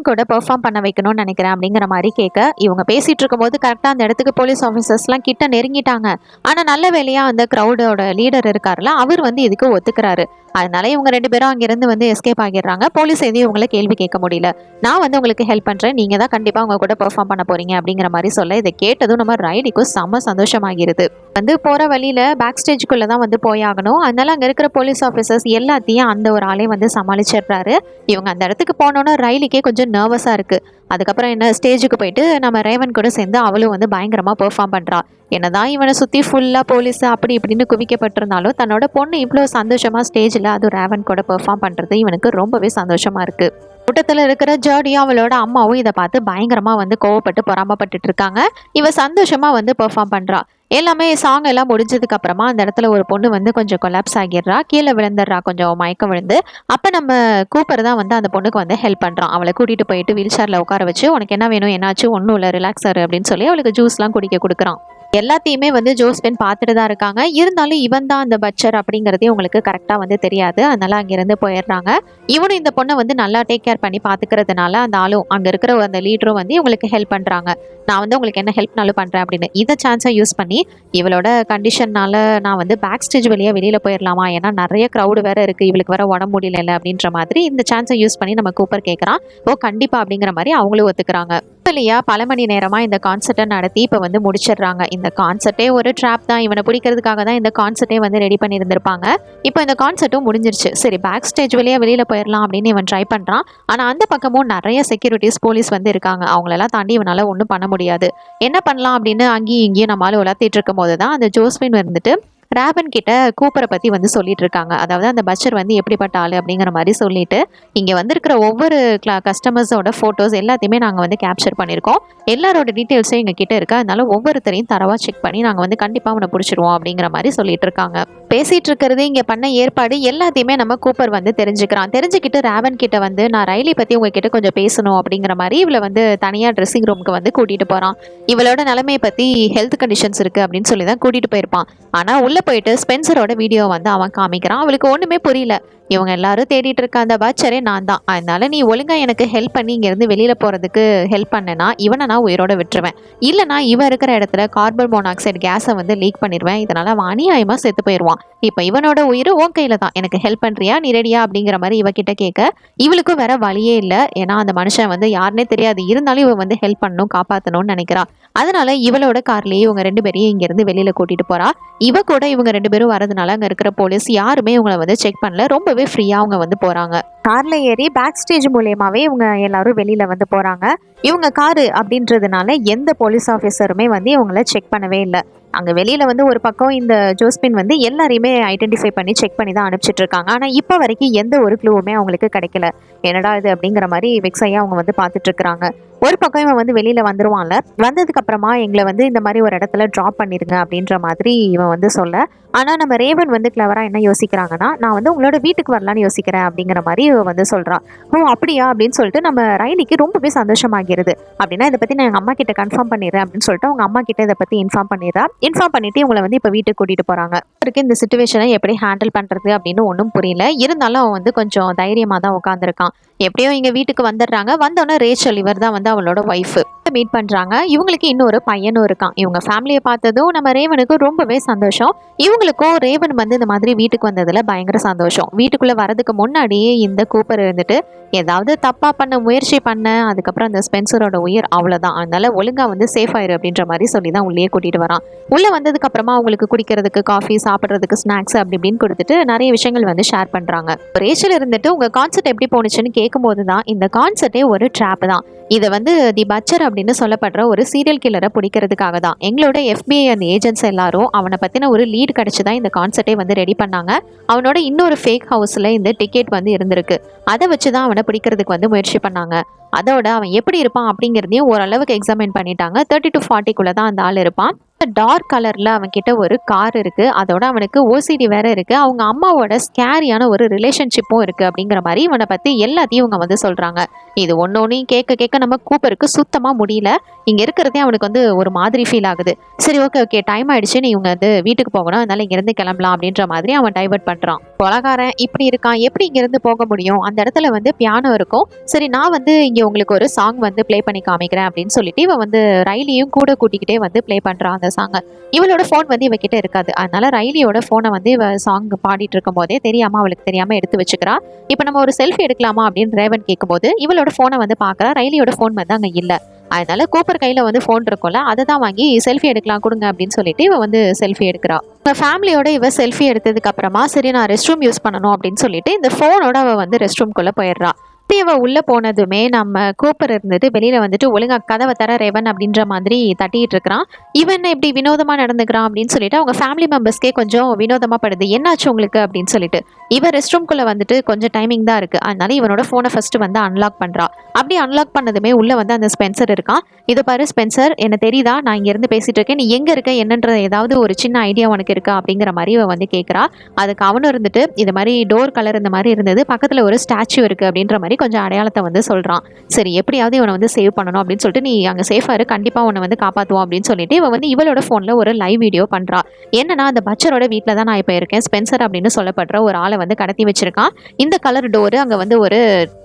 கூட பெர்ஃபார்ம் பண்ண வைக்கணும்னு நினைக்கிறேன் அப்படிங்கிற மாதிரி கேட்க, இவங்க பேசிட்டு இருக்கும்போது கரெக்டாக அந்த இடத்துக்கு போலீஸ் ஆஃபீஸர்ஸ்லாம் கிட்ட நெருங்கிட்டாங்க. ஆனால் நல்ல வேலையாக அந்த க்ரௌடோட லீடர் இருக்கார்ல, அவர் வந்து இதுக்கு ஒத்துக்கிறாரு. அதனால இவங்க 2 பேரும் அங்கிருந்து வந்து எஸ்கேப் ஆகிடுறாங்க. போலீஸ் எதையும் இவங்களை கேள்வி கேட்க முடியல. நான் வந்து உங்களுக்கு ஹெல்ப் பண்ணுறேன், நீங்கள் தான் கண்டிப்பாக அவங்க கூட பெர்ஃபார்ம் பண்ண போறீங்க அப்படிங்கிற மாதிரி சொல்ல, இதை கேட்டதும் நம்ம ரைலிக்கும் செம்ம சந்தோஷமாகிறது. வந்து போகிற வழியில் பேக் ஸ்டேஜுக்குள்ளே தான் வந்து போயாகணும். அதனால அங்கே இருக்கிற போலீஸ் ஆஃபீஸர்ஸ் எல்லாத்தையும் அந்த ஒரு ஆளே வந்து சமாளிச்சிடுறாரு. இவங்க அந்த இடத்துக்கு போனோன்னா ரைலிக்கே கொஞ்சம் நர்வஸாக இருக்குது. அதுக்கப்புறம் என்ன ஸ்டேஜுக்கு போயிட்டு நம்ம ரேவன் கூட சேர்ந்து அவளும் வந்து பயங்கரமாக பெர்ஃபார்ம் பண்ணுறா. என்னதான் இவனை சுற்றி ஃபுல்லாக போலீஸ் அப்படி இப்படின்னு குவிக்கப்பட்டிருந்தாலும் தன்னோட பொண்ணு இவ்வளோ சந்தோஷமாக ஸ்டேஜில் அது ரேவன் கூட பெர்ஃபார்ம் பண்ணுறது இவனுக்கு ரொம்பவே சந்தோஷமாக இருக்குது. கூட்டத்தில் இருக்கிற ஜோடியும் அவளோட அம்மாவும் இதை பார்த்து பயங்கரமாக வந்து கோவப்பட்டு பொறாமப்பட்டுட்டு இருக்காங்க. இவ சந்தோஷமாக வந்து பெர்ஃபார்ம் பண்ணுறா. எல்லாமே சாங் எல்லாம் முடிஞ்சதுக்கு அப்புறமா அந்த இடத்துல ஒரு பொண்ணு வந்து கொஞ்சம் கொலாப்ஸ் ஆகிடுறா, கீழே விழுந்துடுறா, கொஞ்சம் மயக்கம் விழுந்து. அப்போ நம்ம கூப்பர் தான் வந்து அந்த பொண்ணுக்கு வந்து ஹெல்ப் பண்ணுறான். அவளை கூட்டிகிட்டு போயிட்டு வீல் சேரில் உட்கார வச்சு, உனக்கு என்ன வேணும், என்னாச்சு, ஒன்றும் இல்லை, ரிலாக்ஸர் அப்படின்னு சொல்லி அவளுக்கு ஜூஸ்லாம் குடிக்க கொடுக்குறான். எல்லாத்தையுமே வந்து ஜோஸ்பின் பார்த்துட்டு தான் இருக்காங்க. இருந்தாலும் இவன் தான் அந்த பட்சர் அப்படிங்கிறதே உங்களுக்கு கரெக்டாக வந்து தெரியாது. அதனால அங்கேருந்து போயிடுறாங்க. இவனும் இந்த பொண்ணை வந்து நல்லா டேக் கேர் பண்ணி பார்த்துக்கிறதுனால அந்த ஆளும் அங்கே இருக்கிற அந்த லீடரும் வந்து இவங்களுக்கு ஹெல்ப் பண்ணுறாங்க. நான் வந்து உங்களுக்கு என்ன ஹெல்ப்னாலும் பண்ணுறேன் அப்படின்னு. இதை சான்ஸை யூஸ் பண்ணி இவளோட கண்டிஷன்னால நான் வந்து பேக் ஸ்டேஜ் வெளியில் போயிடலாமா, ஏன்னா நிறைய க்ரௌடு வேற இருக்குது, இவளுக்கு வேற உடம்பு முடியல அப்படின்ற மாதிரி இந்த சான்ஸை யூஸ் பண்ணி நம்ம கூப்பர் கேட்குறான். ஓ கண்டிப்பாக அப்படிங்கிற மாதிரி அவங்களும் ஒத்துக்கிறாங்க. இல்லையா, பல மணி நேரமாக இந்த கான்சர்ட்டை நடத்தி இப்போ வந்து முடிச்சிடுறாங்க. இந்த கான்சர்ட்டே ஒரு ட்ராப் தான், இவனை பிடிக்கிறதுக்காக தான் இந்த கான்சர்ட்டே வந்து ரெடி பண்ணியிருந்திருப்பாங்க. இப்போ இந்த கான்சர்ட்டும் முடிஞ்சிருச்சு. சரி பேக் ஸ்டேஜ் வெளியில் போயிடலாம் அப்படின்னு இவன் ட்ரை பண்ணுறான். ஆனால் அந்த பக்கமும் நிறைய செக்யூரிட்டிஸ் போலீஸ் வந்து இருக்காங்க. அவங்களெல்லாம் தாண்டி இவனால் ஒன்றும் பண்ண முடியாது. என்ன பண்ணலாம் அப்படின்னு அங்கேயும் இங்கேயும் நம்மளால உலர்த்திட்டு இருக்கும் போது தான் அந்த ஜோஸ்பின் வந்துட்டு ராவன் கிட்ட கூப்பரை பற்றி வந்து சொல்லிட்டு இருக்காங்க. அதாவது அந்த பச்சர் வந்து எப்படிப்பட்ட ஆள் அப்படிங்கிற மாதிரி சொல்லிட்டு, இங்கே வந்திருக்கிற ஒவ்வொரு கஸ்டமர்ஸோட ஃபோட்டோஸ் எல்லாத்தையுமே நாங்கள் வந்து கேப்சர் பண்ணியிருக்கோம். எல்லாரோட டீட்டெயில்ஸும் எங்கள் கிட்ட இருக்கு. அதனால ஒவ்வொருத்தரையும் தரவா செக் பண்ணி நாங்கள் வந்து கண்டிப்பாக அவனை பிடிச்சிருவோம் அப்படிங்கிற மாதிரி சொல்லிட்டு இருக்காங்க. பேசிட்டு இருக்கிறது இங்கே பண்ண ஏற்பாடு எல்லாத்தையுமே நம்ம கூப்பர் வந்து தெரிஞ்சுக்கிறான். தெரிஞ்சுக்கிட்டு ராவன் கிட்ட வந்து நான் ரைலி பற்றி உங்ககிட்ட கொஞ்சம் பேசணும் அப்படிங்கிற மாதிரி இவளை வந்து தனியாக ட்ரெஸ்ஸிங் ரூமுக்கு வந்து கூட்டிகிட்டு போகிறான். இவளோட நிலைமையை பற்றி ஹெல்த் கண்டிஷன்ஸ் இருக்குது அப்படின்னு சொல்லி தான் கூட்டிகிட்டு போயிருப்பான். ஆனால் உள்ளே போயிட்டு ஸ்பென்சரோட வீடியோ வந்து அவன் காமிக்கிறான். அவளுக்கு ஒன்றுமே புரியல. இவங்க எல்லாரும் தேடிட்டு இருக்க அந்த பச்சரே நான் தான். அதனால நீ ஒழுங்கா எனக்கு ஹெல்ப் பண்ணி இங்கேருந்து வெளியில் போகிறதுக்கு ஹெல்ப் பண்ணனா இவனை நான் உயிரோட விட்டுருவேன். இல்லைனா இவன் இருக்கிற இடத்துல கார்பன் மோனாக்சைடு கேஸை வந்து லீக் பண்ணிடுவேன். இதனால் அவன் அநியாயமாக செத்து போயிடுவான். இப்போ இவனோட உயிர் உன் கையில் தான். எனக்கு ஹெல்ப் பண்ணுறியா, நீ ரெடியா அப்படிங்கிற மாதிரி இவகிட்ட கேட்க இவளுக்கும் வேற வழியே இல்லை. ஏன்னா அந்த மனுஷன் வந்து யாருன்னே தெரியாது. இருந்தாலும் இவன் வந்து ஹெல்ப் பண்ணணும், காப்பாற்றணும்னு நினைக்கிறா. அதனால இவளோட கார்லேயே இவங்க 2 பேரையும் இங்கேருந்து வெளியில் கூட்டிகிட்டு போகிறா. இவ கூட இவங்க 2 பேரும் வரதுனால அங்கே இருக்கிற போலீஸ் யாருமே இவங்களை வந்து செக் பண்ணல. ரொம்பவே ஃப்ரீயாக அவங்க வந்து போகிறாங்க. காரில் ஏறி பேக் ஸ்டேஜ் மூலியமாகவே இவங்க எல்லாரும் வெளியில் வந்து போகிறாங்க. இவங்க காரு அப்படின்றதுனால எந்த போலீஸ் ஆஃபீஸருமே வந்து இவங்கள செக் பண்ணவே இல்லை. அங்கே வெளியில் வந்து ஒரு பக்கம் இந்த ஜோஸ்பின் வந்து எல்லாரையுமே ஐடென்டிஃபை பண்ணி செக் பண்ணி தான் அனுப்பிச்சிட்டு இருக்காங்க. ஆனால் இப்போ வரைக்கும் எந்த ஒரு க்ளூவுமே அவங்களுக்கு கிடைக்கல. என்னடா இது அப்படிங்கிற மாதிரி வெக்ஸையாக அவங்க வந்து பார்த்துட்டு இருக்கிறாங்க. ஒரு பக்கம் இவன் வந்து வெளியில் வந்துடுவான்ல. வந்ததுக்கு அப்புறமா எங்களை வந்து இந்த மாதிரி ஒரு இடத்துல ட்ராப் பண்ணிடுங்க அப்படின்ற மாதிரி இவன் வந்து சொல்ல, ஆனால் நம்ம ரேவன் வந்து கிளவராக என்ன யோசிக்கிறாங்கன்னா, நான் வந்து உங்களோட வீட்டுக்கு வரலான்னு யோசிக்கிறேன் அப்படிங்கிற மாதிரி இவன் வந்து சொல்கிறான். ஓ அப்படியா அப்படின்னு சொல்லிட்டு நம்ம ரைலிக்கு ரொம்பவே சந்தோஷமாகிறது. அப்படின்னா இதை பற்றி நான் எங்கள் அம்மா கிட்ட கன்ஃபார்ம் பண்ணிடுறேன் அப்படின்னு சொல்லிட்டு அவங்க அம்மா கிட்ட இதை பற்றி இன்ஃபார்ம் பண்ணிடுறா. இன்ஃபார்ம் பண்ணிட்டு இவங்களை வந்து இப்போ வீட்டுக்கு கூட்டிகிட்டு போகிறாங்க. அவருக்கு இந்த சிச்சுவேஷனை எப்படி ஹேண்டில் பண்ணுறது அப்படின்னு ஒன்றும் புரியல. இருந்தாலும் அவன் வந்து கொஞ்சம் தைரியமாக தான் உட்காந்துருக்கான். எப்படியோ இங்கே வீட்டுக்கு வந்துடுறாங்க. வந்தோடனே ரேச்சல் இவர் தான் வந்து அவளோட ஒய்ஃபு மீட் பண்ணுறாங்க. இவங்களுக்கு இன்னொரு பையனும் இருக்கான். இவங்க ஃபேமிலியை பார்த்ததும் நம்ம ரேவனுக்கு ரொம்பவே சந்தோஷம். இவங்களுக்கும் ரேவன் வந்து இந்த மாதிரி வீட்டுக்கு வந்ததில் பயங்கர சந்தோஷம். வீட்டுக்குள்ளே வரதுக்கு முன்னாடியே இந்த கூப்பர் இருந்துட்டு ஏதாவது தப்பாக பண்ண முயற்சி பண்ண அதுக்கப்புறம் அந்த ஸ்பென்சரோட உயிர் அவ்வளோதான். அதனால ஒழுங்காக வந்து சேஃப் ஆயிரு அப்படின்ற மாதிரி சொல்லி தான் உள்ளே கூட்டிகிட்டு வரான். உள்ளே வந்ததுக்கப்புறமா அவங்களுக்கு குடிக்கிறதுக்கு காஃபி, சாப்பிட்றதுக்கு ஸ்நாக்ஸ் அப்படி இப்படின்னு கொடுத்துட்டு நிறைய விஷயங்கள் வந்து ஷேர் பண்ணுறாங்க. ரேச்சல் இருந்துட்டு உங்கள் கான்செப்ட் எப்படி போணுச்சுன்னு கேட்கும்போது தான் இந்த கான்செப்டே ஒரு ட்ராப் தான். இதை வந்து தி பச்சர் அப்படின்னு சொல்லப்படுற ஒரு சீரியல் கில்லரை பிடிக்கிறதுக்காக தான் எங்களோட FBI அந்த ஏஜென்ட்ஸ் எல்லாரும் அவனை பற்றின ஒரு லீட் கிடச்சி தான் இந்த கான்செப்டே வந்து ரெடி பண்ணாங்க. அவனோட இன்னொரு ஃபேக் ஹவுஸில் இந்த டிக்கெட் வந்து இருந்திருக்கு. அதை வச்சு தான் அவனை பிடிக்கிறதுக்கு வந்து முயற்சி பண்ணாங்க. அதோட அவன் எப்படி இருப்பான் அப்படிங்கிறதையும் ஓரளவுக்கு எக்ஸாமின் பண்ணிட்டாங்க. 30 to 40 தான் அந்த ஆள் இருப்பான். டார்க் கலரில் அவன்கிட்ட ஒரு கார் இருக்குது. அதோட அவனுக்கு OCD வேற இருக்குது. அவங்க அம்மாவோட ஸ்கேரியான ஒரு ரிலேஷன்ஷிப்பும் இருக்குது அப்படிங்கிற மாதிரி இவனை பற்றி எல்லாத்தையும் இவங்க வந்து சொல்கிறாங்க. இது ஒன்னொன்னையும் கேட்க கேட்க நம்ம கூப்பருக்கு சுத்தமாக முடியல. இங்கே இருக்கிறதே அவனுக்கு வந்து ஒரு மாதிரி ஃபீல் ஆகுது. சரி ஓகே டைம் ஆயிடுச்சு, நீ இவங்க வந்து வீட்டுக்கு போகணும், அதனால இங்கேருந்து கிளம்பலாம் அப்படின்ற மாதிரி அவன் டைவர்ட் பண்ணுறான். கொலகாரன் இப்படி இருக்கான், எப்படி இங்கேருந்து போக முடியும்? அந்த இடத்துல வந்து பியானோ இருக்கும். சரி நான் வந்து இங்கே உங்களுக்கு ஒரு சாங் வந்து ப்ளே பண்ணி காமிக்கிறேன் அப்படின்னு சொல்லிட்டு இவன் வந்து ரைலியும் கூட கூட்டிக்கிட்டே வந்து ப்ளே பண்ணுறான் அந்த சாங்கை. இவளோட ஃபோன் வந்து இவகிட்ட இருக்காது. அதனால ரைலியோட ஃபோனை வந்து இவ சாங் பாடிட்டு இருக்கும் போதே அவளுக்கு தெரியாம எடுத்து வச்சுக்கிறா. இப்போ நம்ம ஒரு செல்ஃபி எடுக்கலாமா அப்படின்னு ரேவன் கேட்கும்போது இவளோட ஃபோனை வந்து பார்க்குறா. ரைலியோட ஃபோன் வந்து அங்கே இல்லை. அதனால கூப்பர் கையில் வந்து ஃபோன் இருக்கும்ல, அதை தான் வாங்கி செல்ஃபி எடுக்கலாம் கொடுங்க அப்படின்னு சொல்லிட்டு இவ வந்து செல்ஃபி எடுக்கிறா. இப்போ ஃபேமிலியோட இவ செல்ஃபி எடுத்ததுக்கு அப்புறமா சரி நான் ரெஸ்ட் ரூம் யூஸ் பண்ணணும் அப்படின்னு சொல்லிட்டு இந்த ஃபோனோட அவ வந்து ரெஸ்ட் ரூம்குள்ளே போயிடுறா. இவ உள்ளே போனதுமே நம்ம கூப்பர் இருந்துட்டு வெளியில் வந்துட்டு ஒழுங்கா கதவை தர ரேவன் அப்படின்ற மாதிரி தட்டிட்டு இருக்கிறான். இவன் இப்படி வினோதமாக நடந்துக்கிறான் அப்படின்னு சொல்லிட்டு அவங்க ஃபேமிலி மெம்பர்ஸ்க்கே கொஞ்சம் வினோதமாக படுது. என்னாச்சு உங்களுக்கு அப்படின்னு சொல்லிட்டு இவன் ரெஸ்ட் ரூம்குள்ளே வந்துட்டு கொஞ்சம் டைமிங் தான் இருக்குது. அதனால இவனோட ஃபோனை ஃபஸ்ட்டு வந்து அன்லாக் பண்ணுறா. அப்படி அன்லாக் பண்ணதுமே உள்ளே வந்து அந்த ஸ்பென்சர் இருக்கான். இதை பாரு ஸ்பென்சர், என்ன தெரியுதா, நான் இங்கேருந்து பேசிகிட்டு இருக்கேன், நீ எங்கே இருக்க என்னன்ற ஏதாவது ஒரு சின்ன ஐடியா உனக்கு இருக்கா அப்படிங்கிற மாதிரி இவன் வந்து கேட்குறா. அதுக்கு அவனும் இருந்துட்டு இது மாதிரி டோர் கலர் இந்த மாதிரி இருந்தது, பக்கத்தில் ஒரு ஸ்டாச்சு இருக்குது அப்படின்ற மாதிரி கொஞ்சம் அடையாளத்தை வந்து சொல்கிறான். சரி எப்படியாவது இவனை வந்து சேவ் பண்ணணும் அப்படின்னு சொல்லிட்டு நீ அங்கே சேஃபாக இரு, கண்டிப்பாக உன்னை வந்து காப்பாற்றுவோம் அப்படின்னு சொல்லிட்டு இவன் வந்து இவளோட ஃபோனில் ஒரு லைவ் வீடியோ பண்ணுறா. என்னன்னா அந்த பச்சரோட வீட்டில் தான் நான் இப்போ இருக்கேன், ஸ்பென்சர் அப்படின்னு சொல்லப்படுற ஒரு ஆளை வந்து கடத்தி வச்சிருக்கான். இந்த கலர் டோரு, அங்கே வந்து ஒரு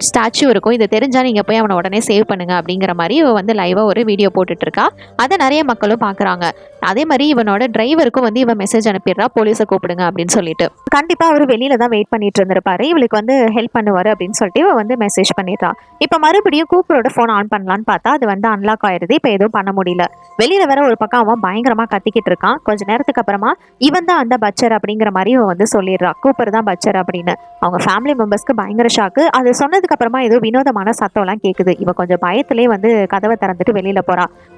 ஸ்டாச்சு இருக்கும், இது தெரிஞ்சா நீங்கள் போய் அவனை உடனே சேவ் பண்ணுங்க அப்படிங்கிற மாதிரி இவன் வந்து லைவாக ஒரு வீடியோ போட்டுட்டு இருக்கா. அதை நிறைய மக்களும் பார்க்குறாங்க. அதே மாதிரி இவனோட டிரைவருக்கும் வந்து இவன் மெசேஜ் அனுப்பிடுறா, போலீஸை கூப்பிடுங்க அப்படின்னு சொல்லிட்டு. கண்டிப்பாக அவர் வெளியில தான் வெயிட் பண்ணிட்டு இருந்திருப்பாரு, இவளுக்கு வந்து ஹெல்ப் பண்ணுவார் அப்படின்னு சொல்லிட்டு இவன் வந்து மெசேஜ் பண்ணிடுறா. இப்போ மறுபடியும் கூப்பரோட ஃபோன் ஆன் பண்ணலான்னு பார்த்தா அது வந்து அன்லாக் ஆயிடுது. இப்போ எதுவும் பண்ண முடியல. வெளியில வேற ஒரு பக்கம் அவன் பயங்கரமா கத்திக்கிட்டு இருக்கான். கொஞ்ச நேரத்துக்கு அப்புறமா இவன் தான் அந்த பச்சர் அப்படிங்கிற மாதிரி இவன் வந்து சொல்லிடுறா, கூப்பர் தான் பச்சர் அப்படின்னு. அவங்க ஃபேமிலி மெம்பர்ஸ்க்கு பயங்கர ஷாக்கு. அது சொன்னதுக்கு அப்புறமா ஏதோ வினோதமான சத்தம்லாம் கேட்குது. இவன் கொஞ்சம் பயத்திலே வந்து கதவை திறந்துட்டு வெளியில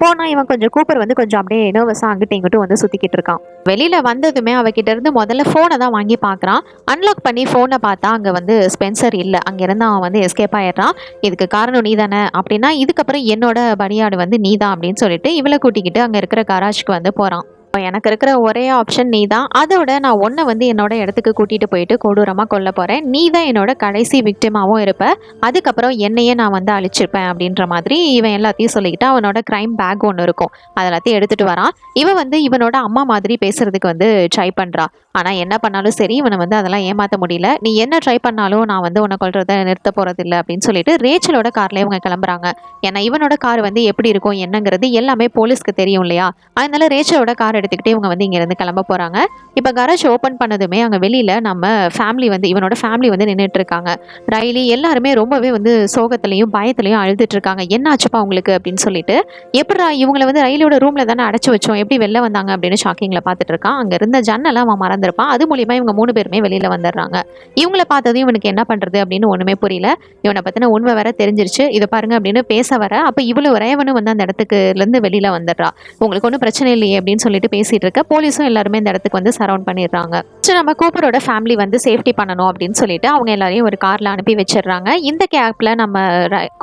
போனா இவன் கொஞ்சம் கூப்பர் வந்து கொஞ்சம் அப்படியே நர்வஸா அங்கிட்டு இங்கிட்டும் வந்து சுத்திக்கிட்டு இருக்கான். வெளியில வந்ததுமே அவகிட்ட இருந்து முதல்ல போனை தான் வாங்கி பாக்குறான். அன்லாக் பண்ணி போனை பார்த்தா அங்க வந்து ஸ்பென்சர் இல்ல. அங்க இருந்து அவன் வந்து எஸ்கேப் ஆயிடுறான். இதுக்கு காரணம் நீ தானே அப்படின்னா, இதுக்கப்புறம் என்னோட பணியாடு வந்து நீ தான் அப்படின்னு சொல்லிட்டு இவளை கூட்டிக்கிட்டு அங்க இருக்கிற கராஜ்க்கு வந்து போறான். எனக்கு இருக்கிற ஒரே ஆப்ஷன் நீ தான். அதோட நான் உன்னை வந்து என்னோட இடத்துக்கு கூட்டிட்டு போயிட்டு கொடூரமா கொல்ல போறேன். நீ தான் என்னோட கடைசி விக்டிமாவும் இருப்ப. அதுக்கப்புறம் என்னையே நான் வந்து அழிச்சிருப்பேன் அப்படின்ற மாதிரி இவன் எல்லாத்தையும் சொல்லிக்கிட்டு அவனோட கிரைம் பேக் ஒன்று இருக்கும், அதெல்லாத்தையும் எடுத்துட்டு வரான். இவன் வந்து இவனோட அம்மா மாதிரி பேசுறதுக்கு வந்து ட்ரை பண்றா. ஆனா என்ன பண்ணாலும் சரி இவனை வந்து அதெல்லாம் ஏமாத்த முடியல. நீ என்ன ட்ரை பண்ணாலும் நான் வந்து உன்னை கொல்றதை நிறுத்த போறது இல்லை அப்படின்னு சொல்லிட்டு ரேச்சலோட கார்ல இவங்க கிளம்புறாங்க. ஏன்னா இவனோட கார் வந்து எப்படி இருக்கும் என்னங்கிறது எல்லாமே போலீஸ்க்கு தெரியும் இல்லையா. அதனால ரேச்சலோட கார் எடுத்துக்கிட்டு இவங்க வந்து இங்க இருந்து கிளம்ப போறாங்க. இப்ப கராஜ் ஓபன் பண்ணதுமே அங்க வெளியில நம்ம ஃபேமிலி வந்து இவனோட ஃபேமிலி வந்து நின்றுட்டு இருக்காங்க. ரைலி எல்லாருமே ரொம்பவே வந்து சோகத்திலையும் பயத்திலையும் அழுதுட்டு இருக்காங்க. என்ன ஆச்சுப்பா உங்களுக்கு அப்படின்னு சொல்லிட்டு. எப்படா இவங்களை வந்து ரயிலோட ரூம்ல தானே அடைச்சு வச்சோம், எப்படி வெளில வந்தாங்க அப்படின்னு ஷாக்கிங்ல பாத்துட்டு இருக்கான். அங்க இருந்த ஜன்னலை அவன் மறந்துருப்பான். அது மூலியமா இவங்க 3 பேருமே வெளியில வந்துடுறாங்க. இவங்கள பார்த்ததும் இவனுக்கு என்ன பண்றது அப்படின்னு ஒண்ணுமே புரியல. இவனை பத்தின உண்மை வேற தெரிஞ்சிருச்சு. இதை பாருங்க அப்படின்னு பேச வர அப்ப இவ்வளவு ரேவனும் வந்து அந்த இடத்துக்கு இருந்து வெளியில வந்துடுறா. உங்களுக்கு ஒன்றும் பிரச்சனை இல்லையே அப்படின்னு சொல்லிட்டு பேசிட்டு இருக்க போலீஸும் எல்லாருமே இந்த இடத்துக்கு வந்து சரௌண்ட் பண்ணிடுறாங்க. நம்ம கூப்பரோட ஃபேமிலி வந்து சேஃப்டி பண்ணணும் அப்படின்னு சொல்லிட்டு அவங்க எல்லாரையும் ஒரு கார்ல அனுப்பி வச்சிடுறாங்க. இந்த கேப்ல நம்ம